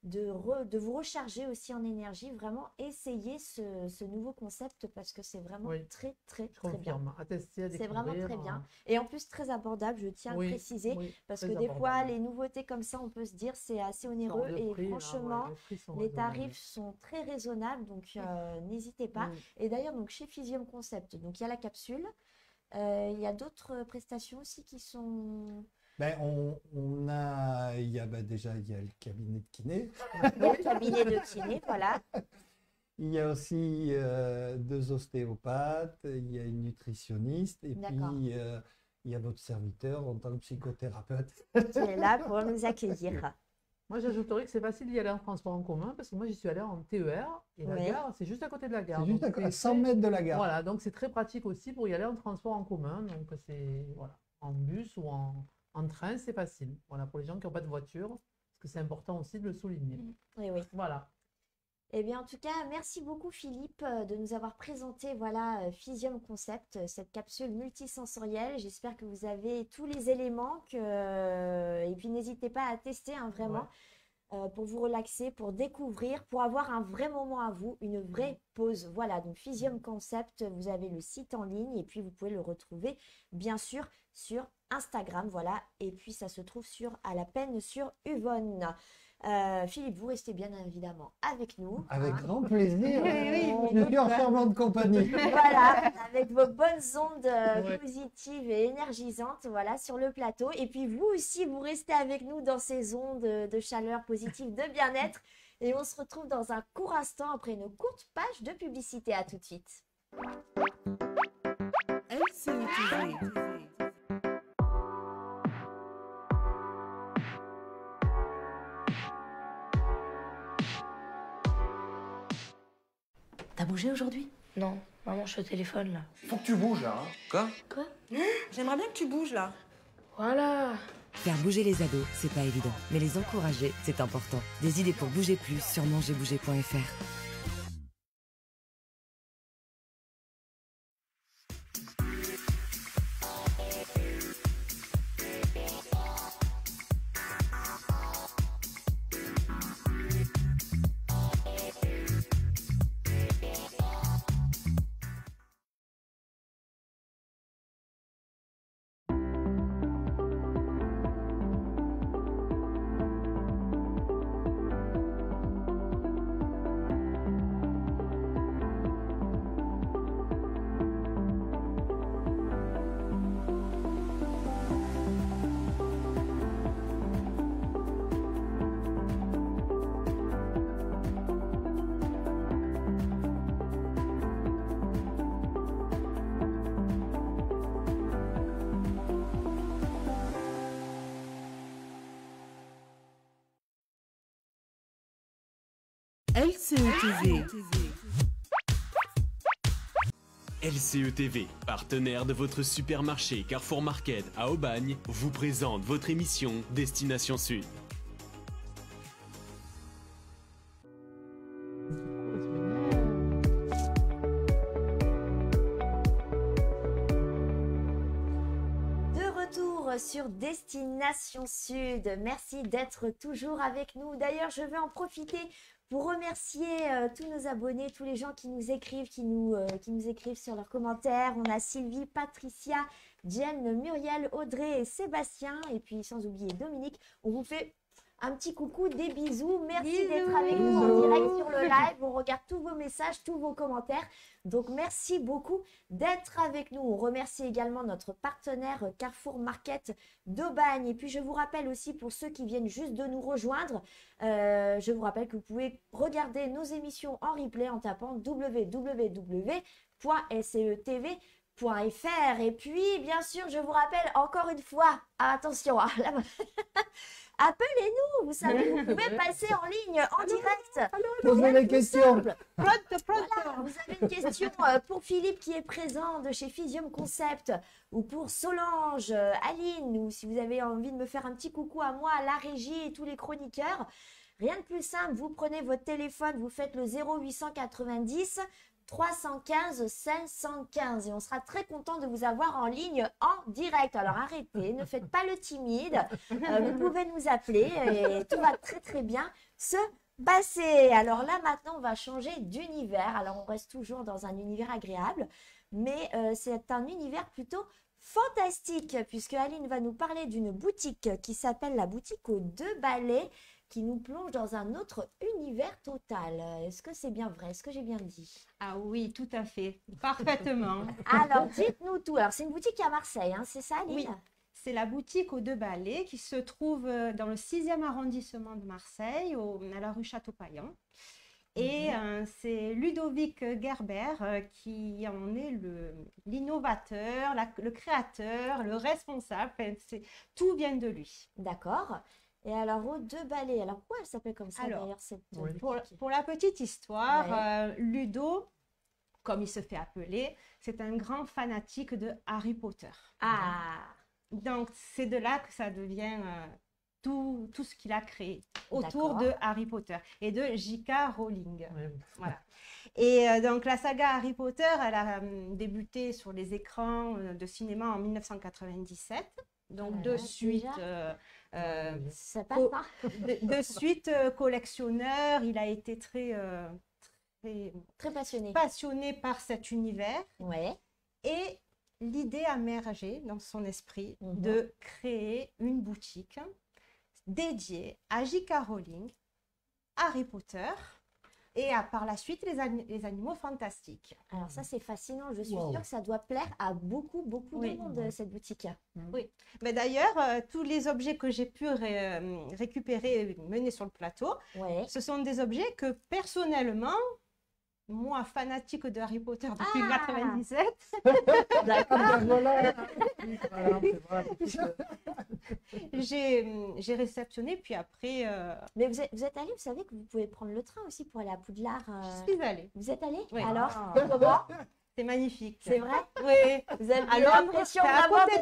de vous recharger aussi en énergie, vraiment essayez ce nouveau concept parce que c'est vraiment Oui. très Je très bien. confirme. À tester, à C'est vraiment découvrir, très bien. Et en plus très abordable, je tiens à le Oui, préciser, oui, parce très que des fois abordable. les nouveautés comme ça, on peut se dire c'est assez Non, onéreux le et prix, là, ouais, franchement, les prix sont les raisonnables. tarifs sont très raisonnables, donc n'hésitez pas. Mm. Et d'ailleurs, donc chez Physium Concept, donc il y a la capsule. Il y a d'autres prestations aussi qui sont. ben, il y a déjà il y a le cabinet de kiné, Il y a le cabinet de kiné, voilà. il y a aussi 2 ostéopathes, il y a une nutritionniste, et D'accord. puis il y a votre serviteur en tant que psychothérapeute. Qui est là pour nous accueillir. Moi, j'ajouterais que c'est facile d'y aller en transport en commun parce que moi, j'y suis allée en TER et la Ouais. gare, c'est juste à côté de la gare. C'est juste Donc, à 100 mètres de la gare. Voilà, donc c'est très pratique aussi pour y aller en transport en commun. Donc, c'est voilà, en bus ou en train, c'est facile. Voilà, pour les gens qui n'ont pas de voiture, parce que c'est important aussi de le souligner. Oui, oui. Voilà. Eh bien, en tout cas, merci beaucoup Philippe de nous avoir présenté voilà, Physium Concept, cette capsule multisensorielle. J'espère que vous avez tous les éléments et puis n'hésitez pas à tester hein, vraiment pour vous relaxer, pour découvrir, pour avoir un vrai moment à vous, une vraie pause. Voilà, donc Physium Concept, vous avez le site en ligne et puis vous pouvez le retrouver bien sûr sur Instagram. Voilà, et puis ça se trouve à La Peine sur Uvonne. Philippe, vous restez bien évidemment avec nous. Avec hein. grand plaisir. Oui, Je suis en charmante compagnie. Voilà, avec vos bonnes ondes Ouais. positives et énergisantes, voilà, sur le plateau. Et puis vous aussi, vous restez avec nous dans ces ondes de chaleur positive, de bien-être. Et on se retrouve dans un court instant après une courte page de publicité. À tout de suite. T'as bougé aujourd'hui? Non, maman, je suis au téléphone là. Faut que tu bouges là. Quoi? J'aimerais bien que tu bouges là. Voilà. Faire bouger les ados, c'est pas évident. Mais les encourager, c'est important. Des idées pour bouger plus sur mangerbouger.fr. LCE TV, partenaire de votre supermarché Carrefour Market à Aubagne, vous présente votre émission Destination Sud. De retour sur Destination Sud. Merci d'être toujours avec nous. D'ailleurs, je vais en profiter pour remercier tous nos abonnés, tous les gens qui nous écrivent, qui nous écrivent sur leurs commentaires. On a Sylvie, Patricia, Jen, Muriel, Audrey et Sébastien. Et puis sans oublier Dominique. On vous fait un petit coucou, des bisous. Merci d'être avec nous en direct sur le live. On regarde tous vos messages, tous vos commentaires. Donc merci beaucoup d'être avec nous. On remercie également notre partenaire Carrefour Market d'Aubagne. Et puis je vous rappelle aussi pour ceux qui viennent juste de nous rejoindre, je vous rappelle que vous pouvez regarder nos émissions en replay en tapant www.secetv.fr. Et puis bien sûr, je vous rappelle encore une fois, attention, appelez-nous, vous savez, vous pouvez passer en ligne, en direct. Posez les questions. Voilà, vous avez une question pour Philippe qui est présent de chez Physium Concept, ou pour Solange, Aline, ou si vous avez envie de me faire un petit coucou à moi, à la régie et tous les chroniqueurs. Rien de plus simple, vous prenez votre téléphone, vous faites le 0890 315 515 et on sera très content de vous avoir en ligne en direct. Alors arrêtez, ne faites pas le timide, vous pouvez nous appeler et tout va très très bien se passer. Alors là maintenant on va changer d'univers, alors on reste toujours dans un univers agréable, mais c'est un univers plutôt fantastique puisque Aline va nous parler d'une boutique qui s'appelle la boutique aux 2 balais, qui nous plonge dans un autre univers total. Est-ce que c'est bien vrai? Est-ce que j'ai bien dit? Ah oui, tout à fait. Parfaitement. Alors, dites-nous tout. Alors, c'est une boutique à Marseille, hein, c'est ça, Aline? Oui, c'est la boutique aux 2 balais qui se trouve dans le 6e arrondissement de Marseille, à la rue Châteaupaillan. Et c'est Ludovic Gerber qui en est l'innovateur, le créateur, le responsable. Enfin, tout vient de lui. D'accord. Et alors, aux 2 balais, alors pourquoi elle s'appelle comme ça d'ailleurs cette boutique? Pour la petite histoire, Ludo, comme il se fait appeler, c'est un grand fanatique de Harry Potter. Ah! Donc, c'est de là que ça devient tout ce qu'il a créé autour de Harry Potter et de J.K. Rowling. Oui. Voilà. Et donc, la saga Harry Potter, elle a débuté sur les écrans de cinéma en 1997. Donc, de suite... de suite collectionneur, il a été très passionné par cet univers. Ouais. Et l'idée a émergé dans son esprit de créer une boutique dédiée à J.K. Rowling, Harry Potter et par la suite les animaux fantastiques. Alors ça c'est fascinant, je suis sûre que ça doit plaire à beaucoup de monde cette boutique. Oui, mais d'ailleurs tous les objets que j'ai pu récupérer et mener sur le plateau, ce sont des objets que personnellement, moi fanatique de Harry Potter depuis 1997, j'ai réceptionné, puis après... Mais vous êtes allé, vous savez que vous pouvez prendre le train aussi pour aller à Poudlard. Je suis allée. Vous êtes allé? Oui. Alors, comment? C'est magnifique. C'est vrai? Oui. Vous avez à Londres, l'impression à d'avoir côté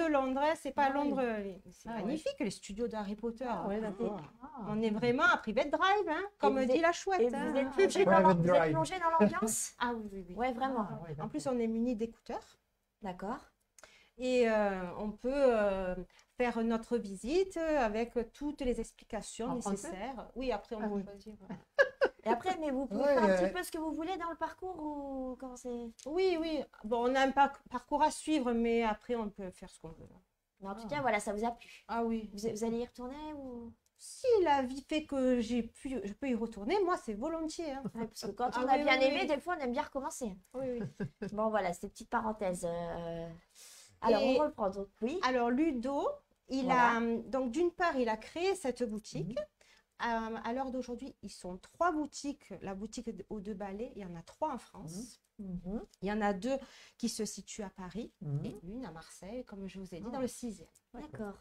de Londres, c'est pas Londres. C'est magnifique, les studios d'Harry Potter. On est vraiment à Private Drive, hein, comme dit la chouette. Et vous êtes plongé dans l'ambiance? Ah oui. Ouais, vraiment. En plus, on est muni d'écouteurs. D'accord. Et on peut faire notre visite avec toutes les explications nécessaires. Oui, après, on peut choisir. Et après, mais vous pouvez faire un petit peu ce que vous voulez dans le parcours ou comment c'est? Oui. Bon, on a un parcours à suivre, mais après, on peut faire ce qu'on veut. Mais en tout cas, voilà, ça vous a plu. Ah oui. Vous allez y retourner ou? Si la vie fait que je peux y retourner, moi, c'est volontiers. Hein. Ouais, parce que quand on a bien aimé, des fois, on aime bien recommencer. Oui. Bon, voilà, c'était une petite parenthèse. Alors, on reprend. Donc, oui. Alors, Ludo, donc d'une part, il a créé cette boutique. À l'heure d'aujourd'hui, ils sont 3 boutiques. La boutique aux 2 balais, il y en a 3 en France. Il y en a 2 qui se situent à Paris et une à Marseille, comme je vous ai dit, dans le 6e. D'accord.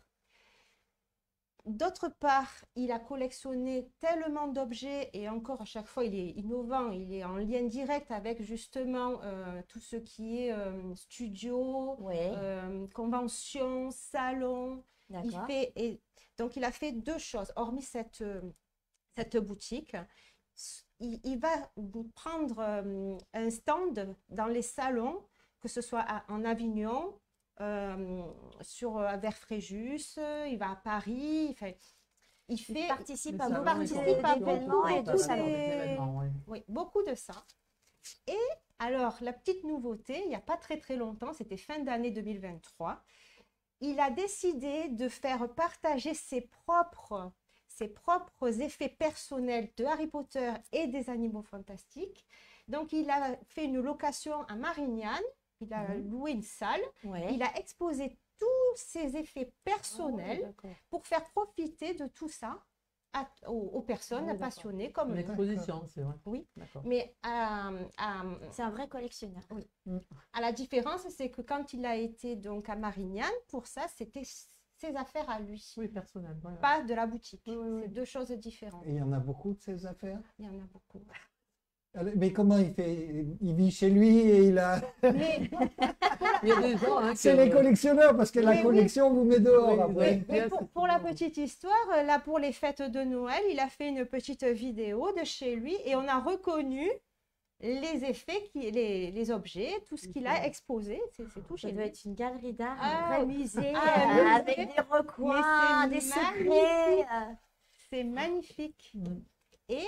d'autre part, il a collectionné tellement d'objets et encore à chaque fois, il est innovant, il est en lien direct avec justement tout ce qui est studio, Ouais, convention, salon. d'accord. Donc, il a fait deux choses, hormis cette boutique. Il va prendre un stand dans les salons, que ce soit en Avignon, vers Fréjus, il va à Paris, Il participe Les à salons, beaucoup les d'événements et conventions, tout les ça. événements, oui. oui, beaucoup de ça. Et alors, la petite nouveauté, il n'y a pas très très longtemps, c'était fin d'année 2023, il a décidé de faire partager ses propres effets personnels de Harry Potter et des animaux fantastiques. Donc, il a fait une location à Marignane, il a loué une salle, Ouais. il a exposé tous ses effets personnels D'accord. pour faire profiter de tout ça aux personnes Oui, d'accord. passionnées comme Une nous. exposition, c'est vrai. Oui. D'accord. Mais C'est un vrai collectionneur. à la différence, c'est que quand il a été donc à Marignane, pour ça, c'était ses affaires à lui, Oui, personnel. Voilà. pas de la boutique. Oui, oui, oui. C'est deux choses différentes. Et il y en a beaucoup de ces affaires. Il y en a beaucoup. Mais comment il fait? Il vit chez lui et il a. Mais, Il y a des gens hein, C'est les collectionneurs parce que la Mais oui. collection vous met dehors Oui, après. oui. mais pour la petite histoire, là pour les fêtes de Noël, il a fait une petite vidéo de chez lui et on a reconnu les effets, les objets, tout ce qu'il a exposé. C'est tout Ça chez doit lui. être une galerie d'art, Ah, un vrai musée ah, un avec musée. des recoins, Mais des c'est secrets. C'est magnifique. Mm. Et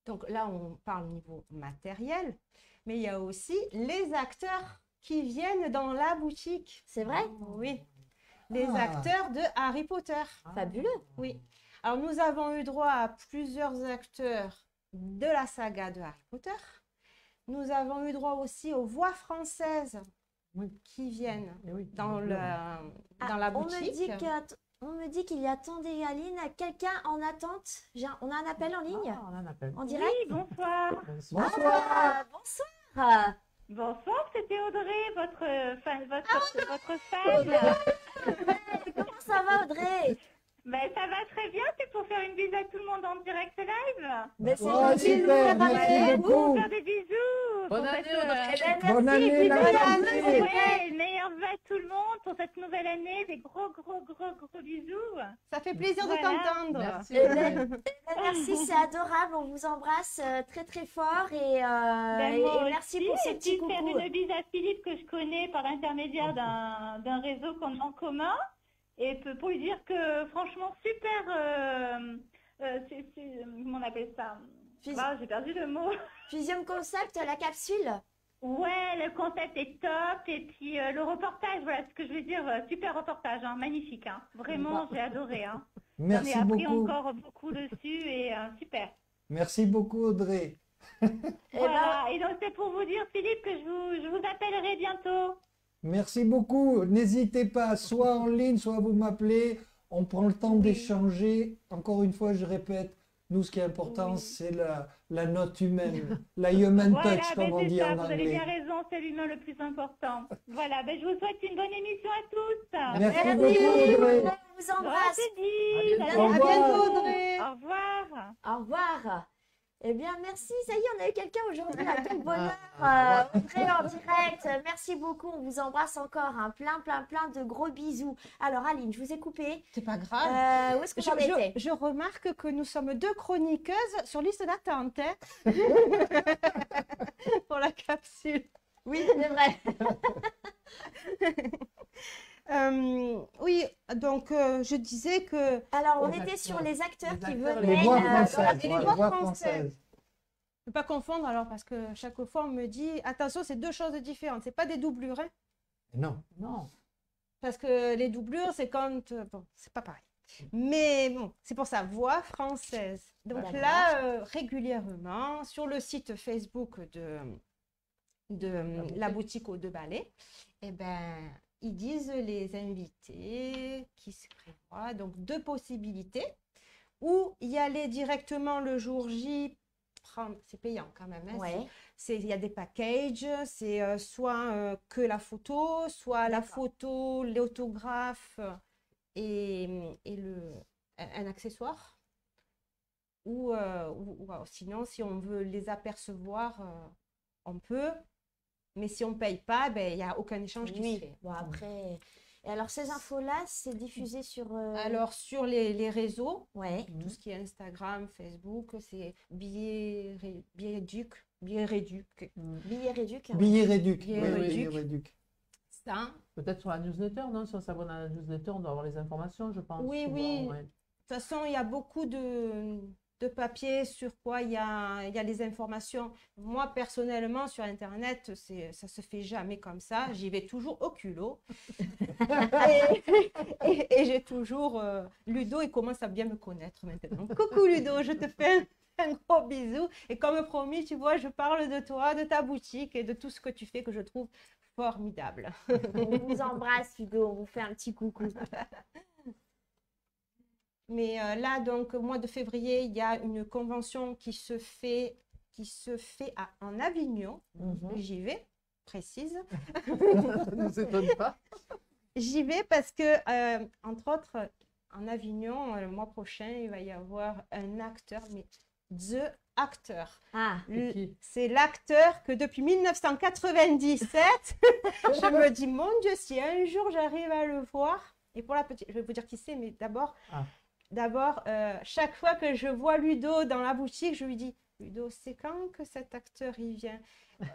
donc là, on parle au niveau matériel, mais il y a aussi les acteurs qui viennent dans la boutique. C'est vrai? Oui, les Ah. acteurs de Harry Potter. Fabuleux. Oui. Alors, nous avons eu droit à plusieurs acteurs de la saga de Harry Potter. Nous avons eu droit aussi aux voix françaises Oui. qui viennent Eh oui, dans bien sûr. dans la On me boutique. dit on me dit qu'il y a attendez Aline, quelqu'un en attente. On a un appel en ligne, Ah, on a un appel. en direct. Oui, bonsoir. Bonsoir. Ah, bonsoir. Bonsoir, c'était Audrey, votre fan. Comment ça va Audrey? Ben, ça va très bien, c'est pour faire une bise à tout le monde en direct live. Ben, c'est Oh, gentil, super, Audrey. merci beaucoup. Faire des bisous. Bonne pour année, cette, Audrey. Eh ben, Bonne merci, année, puis la bonne santé. année. Ouais, meilleurs vœux à tout le monde pour cette nouvelle année. Des gros bisous. Ça fait plaisir de Voilà. t'entendre. Merci. Eh Audrey. ben, merci, c'est adorable. On vous embrasse très très fort et Moi merci aussi, pour ce et petit puis faire coucou. une bise à Philippe que je connais par l'intermédiaire d'un réseau qu'on a en commun. Et pour lui dire que franchement, super. Comment on appelle ça? Phys- Ah, j'ai perdu le mot. Fusion Concept, la capsule. Ouais, le concept est top. Et puis le reportage, voilà ce que je veux dire. Super reportage, hein, magnifique. Hein. Vraiment, j'ai adoré. Hein. J'en ai Merci appris beaucoup. encore beaucoup dessus et super. Merci beaucoup, Audrey. Eh Voilà. Et donc, c'est pour vous dire, Philippe, que je vous appellerai bientôt. Merci beaucoup. N'hésitez pas, soit en ligne, soit vous m'appelez. On prend le temps d'échanger. Encore une fois, je répète, nous, ce qui est important, c'est la note humaine, la human Voilà, touch, ben comme on c'est dit ça, en vous avez anglais. bien raison, c'est l'humain le plus important. Voilà, ben je vous souhaite une bonne émission à tous. Merci beaucoup, Audrey. On vous embrasse. Grazie, Au À revoir. bientôt, Audrey. Au revoir. Au revoir. Eh bien, merci. Ça y est, on a eu quelqu'un aujourd'hui. À quel bonheur. Ah, Audrey en direct. Merci beaucoup. On vous embrasse encore. Hein. Plein de gros bisous. Alors, Aline, je vous ai coupé. C'est pas grave. Où est-ce que j'en étais? Je remarque que nous sommes deux chroniqueuses sur liste d'attente hein, pour la capsule. Oui, c'est vrai. Oui, donc je disais que Alors, on Les était sur acteurs. les acteurs Les qui acteurs, venaient. Les voix dans la- françaises. les voilà, voix voix françaises. françaises. ne pas confondre alors parce que chaque fois on me dit attention, c'est deux choses différentes. C'est pas des doublures, hein, Non. Non. parce que les doublures c'est quand bon, c'est pas pareil. Mais bon, c'est pour ça voix française. Donc D'accord. là, régulièrement sur le site Facebook de la boutique aux deux balais, eh ben ils disent les invités qui se prévoient. Donc deux possibilités ou y aller directement le jour J. C'est payant quand même. Hein, Ouais. il y a des packages, c'est soit que la photo, soit la D'accord. photo, l'autographe un accessoire. Ou sinon, si on veut les apercevoir, on peut. Mais si on ne paye pas, il n'y a aucun échange qui se fait. Bon, après... Et alors, ces infos-là, c'est diffusé sur... Alors, sur les réseaux, Ouais. tout ce qui est Instagram, Facebook, c'est billets réduc. Billet réduc. Billet réduc. Billet Oui, réduc. billet réduc. Ça. Peut-être sur la newsletter, non? Si on s'abonne à la newsletter, on doit avoir les informations, je pense. Oui, souvent, oui. ouais. De toute façon, il y a beaucoup de papiers sur quoi il y a les informations. Moi, personnellement, sur Internet, ça se fait jamais comme ça. J'y vais toujours au culot. et j'ai toujours... Ludo, il commence à bien me connaître maintenant. Coucou Ludo, je te fais un gros bisou. Et comme promis, tu vois, je parle de toi, de ta boutique et de tout ce que tu fais que je trouve formidable. On vous embrasse, Ludo. On vous fait un petit coucou. Mais là, donc, au mois de février, il y a une convention qui se fait en Avignon. J'y vais, précise. Ça ne nous étonne pas. J'y vais parce que, entre autres, en Avignon, le mois prochain, il va y avoir un acteur, mais The Actor. Ah, C'est l'acteur que depuis 1997, je me dis, mon Dieu, si un jour j'arrive à le voir, et pour la petite, je vais vous dire qui c'est, mais d'abord, chaque fois que je vois Ludo dans la boutique, je lui dis, Ludo, c'est quand que cet acteur il vient?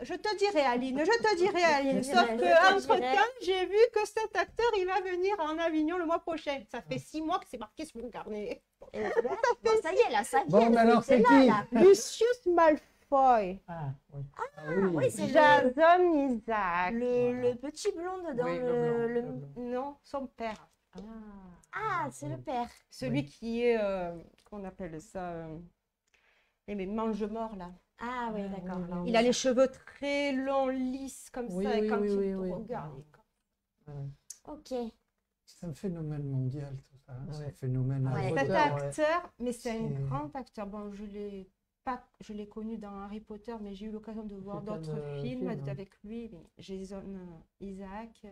Je te dirai, Aline, je te dirai, Aline. Sauf qu'entre-temps, j'ai vu que cet acteur, il va venir en Avignon le mois prochain. Ça fait 6 mois que c'est marqué sur mon carnet. Bon, ça y est, là, ça y est. Bon, mais alors, c'est là, qui? là. Lucius Malfoy. Ah, oui. Oui, c'est Jason Isaac. le petit blonde dans Oui, le blanc. Non, son père. Ah, c'est le père. Celui qui est, qu'on appelle ça, les mange-morts, là. Ah oui, d'accord. oui, Il a les cheveux très longs, lisses, comme Oui, ça, et oui, quand oui, il oui, te oui. regarde, Ok. C'est un phénomène mondial, tout ça. hein. C'est Ouais. un phénomène. Ouais. Harry Cet Potter, ouais. acteur, mais c'est un C'est- grand acteur. Bon, je l'ai connu dans Harry Potter, mais j'ai eu l'occasion de voir plein d'autres de films films, hein. avec lui. Mais Jason Isaac,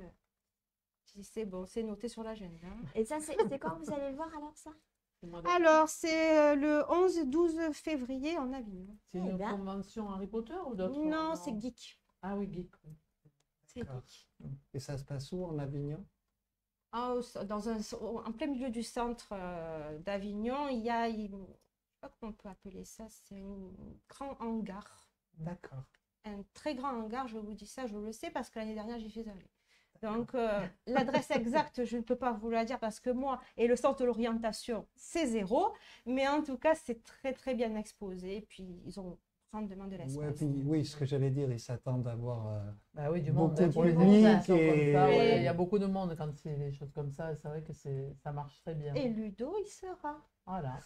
c'est bon, c'est noté sur l'agenda. Et ça, c'est quand vous allez le voir alors, ça? Alors, c'est le 11-12 février en Avignon. C'est Eh une ben. convention Harry Potter ou d'autres? Non, c'est geek. Ah oui, geek. Oui. C'est D'accord. geek. Et ça se passe où en Avignon? En plein milieu du centre d'Avignon, il y a, je ne sais pas comment on peut appeler ça, c'est un grand hangar. D'accord. Un très grand hangar, je vous dis ça, je le sais parce que l'année dernière, j'y suis allée. Donc, l'adresse exacte, je ne peux pas vous la dire parce que moi, et le centre de l'orientation, c'est 0. Mais en tout cas, c'est très, très bien exposé. Puis, ils ont grandement de l'espace. Ouais, puis, oui, ce que j'allais dire, ils s'attendent à avoir Bah oui, du monde. beaucoup hein, de pour les public organisations comme et- ça, ouais, Ouais. il y a beaucoup de monde quand c'est des choses comme ça. C'est vrai que ça marche très bien. Et Ludo, il sera. Voilà.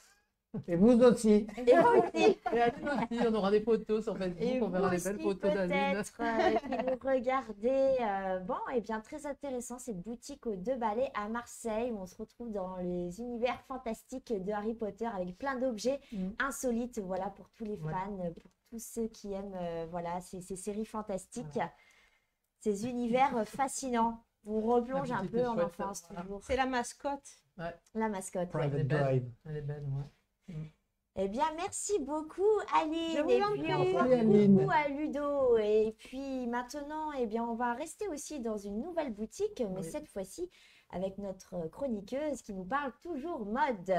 Et vous aussi. Et vous aussi. Et Aline aussi, on aura des photos sur Facebook, Et on vous verra les aussi, belles photos d'Aline. peut-être, qui nous regardez. Bon, et bien, très intéressant, cette boutique aux Deux Balais à Marseille, où on se retrouve dans les univers fantastiques de Harry Potter avec plein d'objets insolites, voilà, pour tous les Ouais. fans, pour tous ceux qui aiment, voilà, ces séries fantastiques, ces univers fascinants. On replonge La un petite peu en chouette, enfance, voilà. toujours. C'est la mascotte. La mascotte. Private Elle est belle. Drive. Elle est belle, ouais. Eh bien, merci beaucoup, Aline. Je vous Et en puis, prie. encore Merci, Aline. coucou à Ludo. Et puis, maintenant, eh bien, on va rester aussi dans une nouvelle boutique, mais Oui. cette fois-ci avec notre chroniqueuse qui nous parle toujours mode.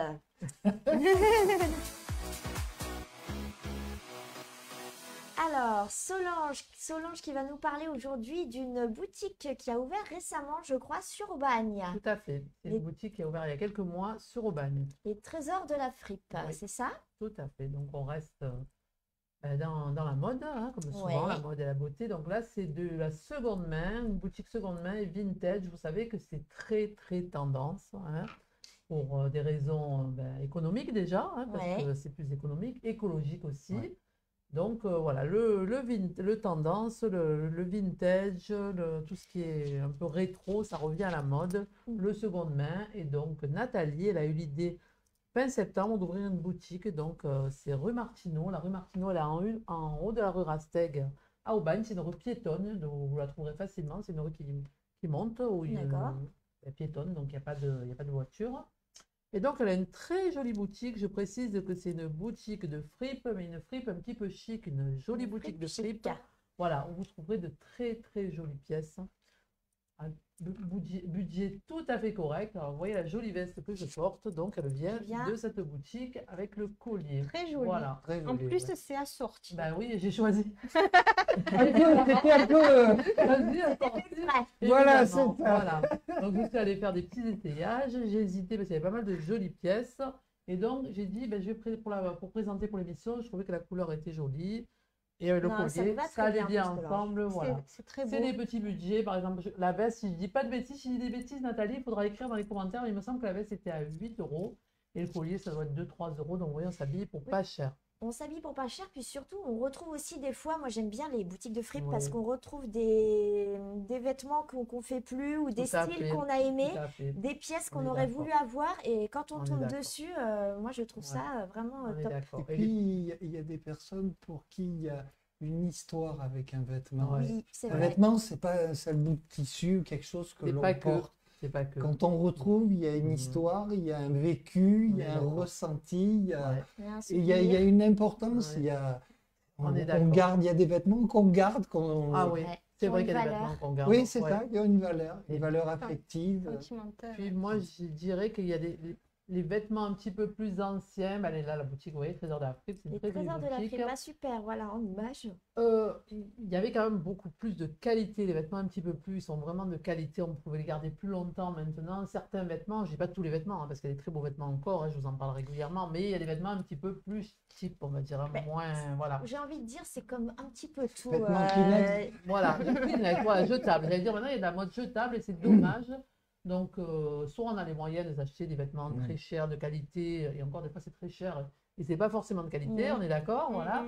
Alors, Solange qui va nous parler aujourd'hui d'une boutique qui a ouvert récemment, je crois, sur Aubagne. Tout à fait. C'est Les- une boutique qui a ouvert il y a quelques mois sur Aubagne. Les trésors de la fripe, Oui. c'est ça? Tout à fait. Donc, on reste dans la mode, hein, comme souvent, Ouais. la mode et la beauté. Donc là, c'est de la seconde main, une boutique seconde main et vintage. Vous savez que c'est très, très tendance, hein, pour des raisons économiques déjà, hein, parce Ouais. que c'est plus économique, écologique aussi. Ouais. Donc voilà, le tendance, le vintage, tout ce qui est un peu rétro, ça revient à la mode, le seconde main. Et donc Nathalie, elle a eu l'idée fin septembre d'ouvrir une boutique. Donc c'est rue Martineau. La rue Martineau, elle est en haut de la rue Rasteg à Aubagne. C'est une rue piétonne, donc vous la trouverez facilement. C'est une rue qui monte, où il y a D'accord. piétonne, donc il n'y a pas de voiture. Et donc, elle a une très jolie boutique. Je précise que c'est une boutique de fripe, mais une fripe un petit peu chic, une jolie boutique de fripe. Voilà, où vous trouverez de très, très jolies pièces. Un budget tout à fait correct. Alors, vous voyez la jolie veste que je porte. Donc, elle vient de cette boutique avec le collier. Très joli. Voilà. Très En joli, plus, ouais. c'est assorti. Ben oui, j'ai choisi. Voilà, c'est Évidemment, ça. voilà. Donc, je suis allée faire des petits étayages. J'ai hésité parce qu'il y avait pas mal de jolies pièces. Et donc, j'ai dit, ben, je vais pour présenter pour l'émission, je trouvais que la couleur était jolie. Et le Non, ça collier, va ça très allait bien, bien parce que là, ensemble. Voilà. C'est très beau. C'est des petits budgets. Par exemple, la veste, si je dis pas de bêtises, si je dis des bêtises, Nathalie, il faudra écrire dans les commentaires. Il me semble que la veste était à 8 € et le collier, ça doit être 2-3 €. Donc, vous voyez, on s'habille pour pas cher. On s'habille pour pas cher, puis surtout, on retrouve aussi des fois, moi j'aime bien les boutiques de fripe Oui. parce qu'on retrouve des vêtements qu'on fait plus ou des Tout à styles fait, qu'on a aimés, tout à fait. des pièces On qu'on est aurait d'accord. voulu avoir et quand on On est tombe d'accord. dessus, moi je trouve Ouais. ça vraiment On est top. d'accord. Et puis, il y a des personnes pour qui il y a une histoire avec un vêtement. Ouais. Oui, c'est Un vrai. vêtement, c'est pas un seul bout de tissu ou quelque chose que C'est l'on pas que. porte. C'est pas que. Quand on retrouve, il y a une Mhm. histoire, il y a un vécu, il On y est a un d'accord. ressenti, il y a, Ouais. Il y a un et il y a souvenir. une importance. Ouais. Il y a, On est on d'accord. garde, il y a des vêtements qu'on garde, qu'on. Ah oui, Ouais. c'est Qui ont vrai une qu'il y a des valeur. vêtements qu'on garde. Oui, c'est Ouais. ça, il y a une Et- valeur affective. Sentimental. Puis moi, je dirais qu'il y a les vêtements un petit peu plus anciens. Ben, elle est là, la boutique, vous voyez, Trésor de la Fripe, c'est une Les très jolie trésors de la boutique. fripe, pas super, voilà, en image. Il y avait quand même beaucoup plus de qualité. Les vêtements un petit peu plus, ils sont vraiment de qualité. On pouvait les garder plus longtemps maintenant. Certains vêtements, je dis pas tous les vêtements, hein, parce qu'il y a des très beaux vêtements encore, hein, je vous en parle régulièrement, mais il y a des vêtements un petit peu plus cheap, on va dire, Ben, moins, voilà. J'ai envie de dire, c'est comme un petit peu tout. Vêtements Kleenex. Voilà, le Kleenex, voilà, jetable. J'allais dire maintenant, il y a de la mode jetable et c'est dommage. Donc, soit on a les moyens d'acheter des vêtements très chers, de qualité, et encore des fois c'est très cher, et c'est pas forcément de qualité, on est d'accord, voilà.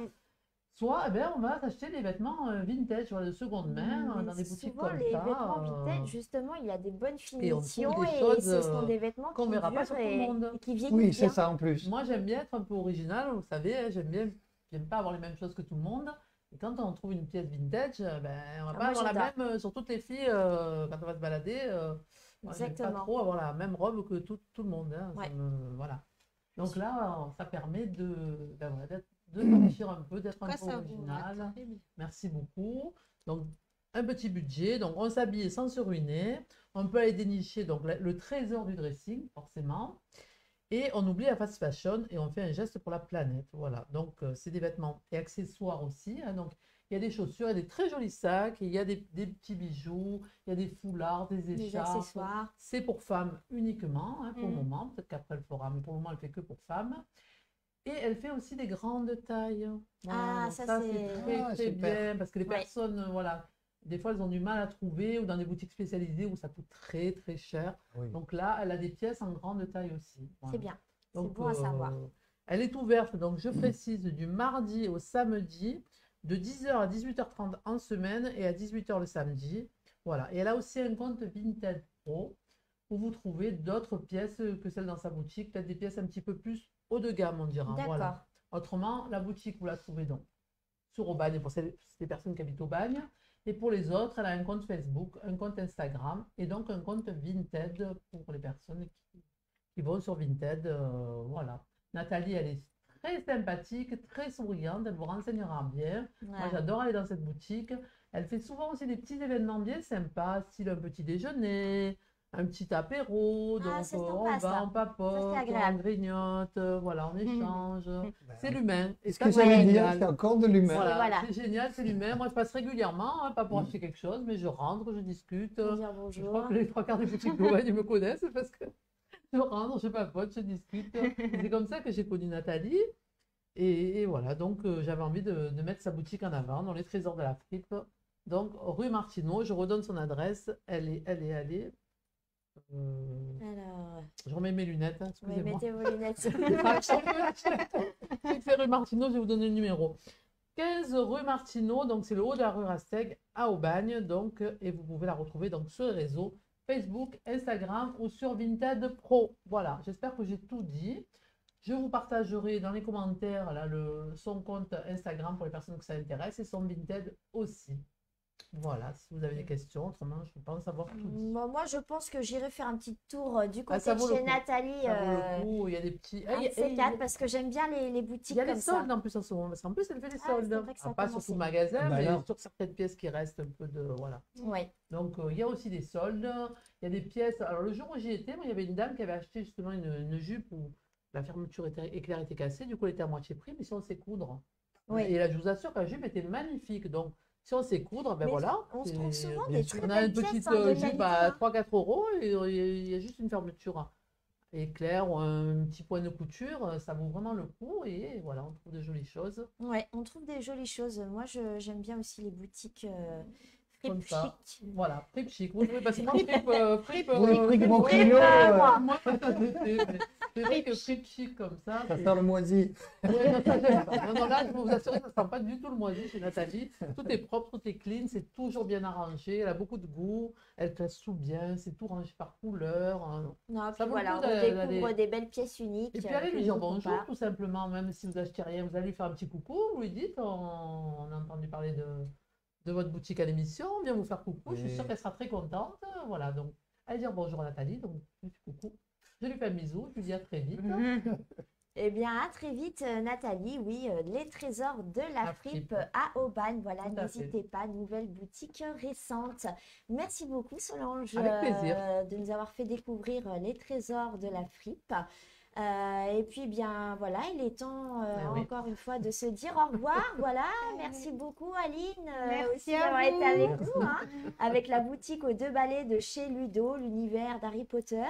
Soit, eh ben, on va s'acheter des vêtements vintage, voilà, de seconde main, Mais dans des boutiques souvent, comme les ça. vêtements vintage, justement, il y a des bonnes et on trouve finitions des et choses, ce sont des vêtements qu'on qui verra pas durent sur tout le monde. et qui vieillissent Oui, bien. c'est ça en plus. Moi, j'aime bien être un peu original, vous savez, hein, j'aime pas avoir les mêmes choses que tout le monde. Et quand on trouve une pièce vintage, ben, on va pas moi, avoir la j'adore. même, sur toutes les filles, quand on va se balader, moi, j'aime pas Exactement. trop avoir la même robe que tout le monde. Hein, ça Ouais. voilà. Donc là, ça permet ben voilà, de s'enrichir un peu, d'être un Pourquoi peu ça vous va original. très bien. Merci beaucoup. Donc, un petit budget. Donc, on s'habille sans se ruiner. On peut aller dénicher donc, le trésor du dressing, forcément. Et on oublie la fast fashion et on fait un geste pour la planète. Voilà. Donc, c'est des vêtements et accessoires aussi. Hein. Donc, il y a des chaussures, il y a des très jolis sacs, il y a des petits bijoux, il y a des foulards, des Des écharpes. accessoires. C'est pour femmes uniquement, hein, pour le Mm. moment. Peut-être qu'après, elle fera, mais pour le moment, elle fait que pour femmes. Et elle fait aussi des grandes tailles. Ah, donc ça, c'est c'est- très, Ah, très super. bien parce que les Ouais. personnes, voilà, des fois, elles ont du mal à trouver ou dans des boutiques spécialisées où ça coûte très, très cher. Oui. Donc là, elle a des pièces en grande taille aussi. Voilà. C'est bien. C'est Donc, bon à savoir. elle est ouverte, donc je précise, du mardi au samedi, de 10h à 18h30 en semaine et à 18h le samedi. Voilà. Et elle a aussi un compte Vinted Pro où vous trouvez d'autres pièces que celles dans sa boutique, peut-être des pièces un petit peu plus haut de gamme, on dira. D'accord. Voilà. Autrement, la boutique, vous la trouvez donc sur Aubagne pour les personnes qui habitent Aubagne. Et pour les autres, elle a un compte Facebook, un compte Instagram et donc un compte Vinted pour les personnes qui vont sur Vinted. Voilà. Nathalie, elle est très sympathique, très souriante, elle vous renseignera bien. Moi, Ouais. j'adore aller dans cette boutique. Elle fait souvent aussi des petits événements bien sympas, style un petit déjeuner, un petit apéro. Ah, Donc, c'est on sympa, va, ça. on papote, Ça, c'est on agréable. grignote, voilà, on échange. Ben, C'est l'humain. Et ce ça, que c'est j'allais dire, génial. c'est encore de l'humain. Voilà, Voilà. c'est génial, c'est l'humain. Moi, je passe régulièrement, hein, pas pour acheter quelque chose, mais je rentre, je discute. Pour dire Je bonjour. crois que les 3 quarts des boutiques d'Aubagne me connaissent parce que je rentre, je papote, je discute. C'est comme ça que j'ai connu Nathalie. Et voilà, donc j'avais envie de mettre sa boutique en avant dans les trésors de la fripe. Donc, rue Martineau, je redonne son adresse. Elle est. Alors, Je remets mes lunettes, hein, ouais, excusez-moi. mettez vos lunettes. C'est rue Martineau, je vais vous donner le numéro. 15 rue Martineau, donc c'est le haut de la rue Rasteg à Aubagne, donc, et vous pouvez la retrouver donc, sur les réseaux Facebook, Instagram ou sur Vinted Pro. Voilà, j'espère que j'ai tout dit. Je vous partagerai dans les commentaires là, son compte Instagram pour les personnes que ça intéresse et son Vinted aussi. Voilà, si vous avez des questions, autrement, je pense avoir tout dit. Moi, je pense que j'irai faire un petit tour du côté ça de vaut le chez coup. Nathalie. Ça vaut le coup, il y a des petits... Un de ces quatre, parce que j'aime bien les boutiques Il y a comme les ça. soldes en plus en ce moment, parce qu'en plus elle fait des Ah, soldes. c'est vrai que ça a Pas sur commencé. tout le magasin, Ah bah mais là. sur certaines pièces qui restent un peu de... Voilà. Oui. Donc il y a aussi des soldes, il y a des pièces. Alors le jour où j'y étais, moi, il y avait une dame qui avait acheté justement une jupe où la fermeture éclair était cassée, du coup elle était à moitié prix, mais si on sait coudre. Oui. Et là je vous assure que la jupe était magnifique, donc si on sait coudre, ben Mais voilà. on se c'est- trouve souvent bien des sûr. très On a une belles petite pièces de jupe qualité, à hein. 3-4 euros et il y a juste une fermeture éclair ou un petit point de couture, ça vaut vraiment le coup et voilà, on trouve de jolies choses. Ouais, on trouve des jolies choses. Moi, j'aime bien aussi les boutiques Comme fripe ça. chic. Voilà, fripe chic. Vous pouvez passer moi, fripe, Oui, fripe mon fripe, Clio, moi, c'est vrai que fripe chic comme ça. ça c'est- sert le moisi. Ouais, non, ça, j'aime pas. Non, là, je peux vous assurer que ça ne sent pas du tout le moisi chez Nathalie. Tout est propre, tout est clean, c'est toujours bien arrangé. Elle a beaucoup de goût, elle classe tout bien, c'est tout rangé par couleur. Non, Ça puis vaut le voilà, coup on d'aller- découvre des belles pièces uniques. Et puis que allez lui les dire autres n'ont bonjour, pas. tout simplement, même si vous achetez rien, vous allez lui faire un petit coucou, vous lui dites, on a entendu parler de votre boutique à l'émission, on vient vous faire coucou, je suis Oui. sûre qu'elle sera très contente. Voilà, donc allez dire bonjour à Nathalie, donc je lui fais coucou, je lui fais un bisou, je lui dis à très vite. Eh bien, à très vite, Nathalie. Oui, les trésors de la La fripe fripe. à Aubagne. Voilà, Tout à fait. n'hésitez pas, nouvelle boutique récente. Merci beaucoup, Solange, Avec plaisir. de nous avoir fait découvrir les trésors de la fripe. Et puis, bien, voilà, il est temps oui. encore une fois de se dire au revoir. Voilà, merci beaucoup, Aline, Merci aussi à d'avoir vous. été avec nous, hein, avec la boutique aux 2 balais de chez Ludo, l'univers d'Harry Potter.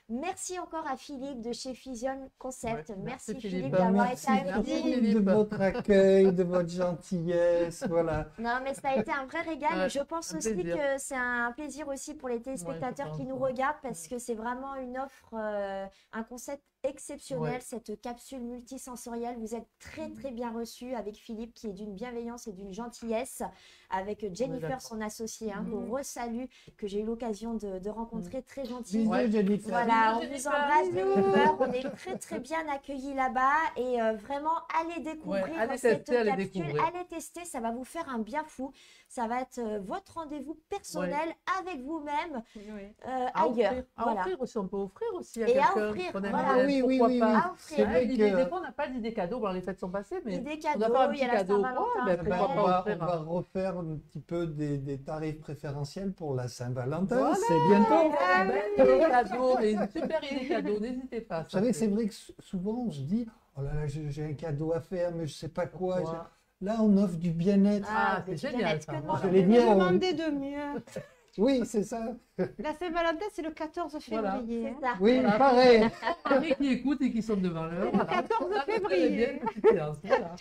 Merci encore à Philippe de chez Fusion Concept. Ouais, merci merci, Philippe Philippe. d'avoir Merci été avec Merci, nous. Philippe. de votre accueil, de votre gentillesse, voilà. Non, mais ça a été un vrai régal. Ouais, Et je pense un aussi plaisir. que c'est un plaisir aussi pour les téléspectateurs pense, qui nous ouais. regardent parce que c'est vraiment une offre, un concept exceptionnel, Ouais. cette capsule multisensorielle. Vous êtes très très bien reçus avec Philippe qui est d'une bienveillance et d'une gentillesse, avec Jennifer, d'accord. son associée, hein, qu'on resalue, que j'ai eu l'occasion de rencontrer, très gentille. Bisous, Ouais. Jennifer. Voilà, on Jennifer, vous embrasse, bisous. Jennifer. On est très très bien accueillis là-bas et vraiment allez découvrir Ouais, allez cette tester, allez capsule, découvrir. allez tester, ça va vous faire un bien fou. Ça va être votre rendez-vous personnel avec vous-même À ailleurs. offrir, à Voilà. offrir aussi, on peut offrir aussi à Et à quelqu'un offrir, qu'on aime voilà. bien, Oui, oui, pourquoi oui, pas. oui. À offrir. C'est Ouais, vrai l'idée, que des fois, on n'a pas d'idée cadeau, bon, les fêtes sont passées, mais Idée on cadeau, va faire un il y a petit la cadeau. Saint-Valentin Ben, après. pourquoi on pas va, offrir on va refaire un petit peu des tarifs préférentiels pour la Saint-Valentin. Voilà. C'est bientôt. Ben, cadeau, mais une super idée cadeau, n'hésitez pas. Vous savez, c'est vrai que souvent on se dit, oh là là, j'ai un cadeau à faire, mais je sais pas quoi. Voilà. Là, on offre du bien-être. Ah, mais c'est tu génial, viens ça. d'être que Voilà. J'allais Vous dire, demandez de mieux. oui, c'est ça. La Saint-Valentin, c'est le 14 Voilà. février. C'est ça. Oui, Voilà. pareil. Marie qui écoute et qui sont devant l'heure. Le 14 février. Bien, petite séance, voilà.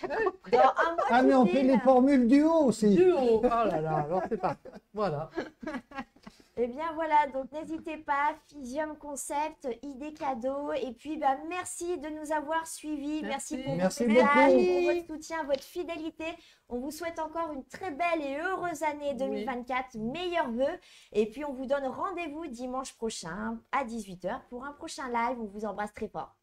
Dans un mois Ah, mais on tout fait pile. les formules du haut aussi. Du haut. Oh là là, alors c'est parti. Voilà. Eh bien voilà, donc n'hésitez pas, Physium Concept, idée cadeau. Et puis bah, merci de nous avoir suivis. Merci pour Merci vos messages, beaucoup. pour votre soutien, votre fidélité. On vous souhaite encore une très belle et heureuse année 2024. Meilleurs vœux. Et puis on vous donne rendez-vous dimanche prochain à 18h pour un prochain live. On vous embrasse très fort.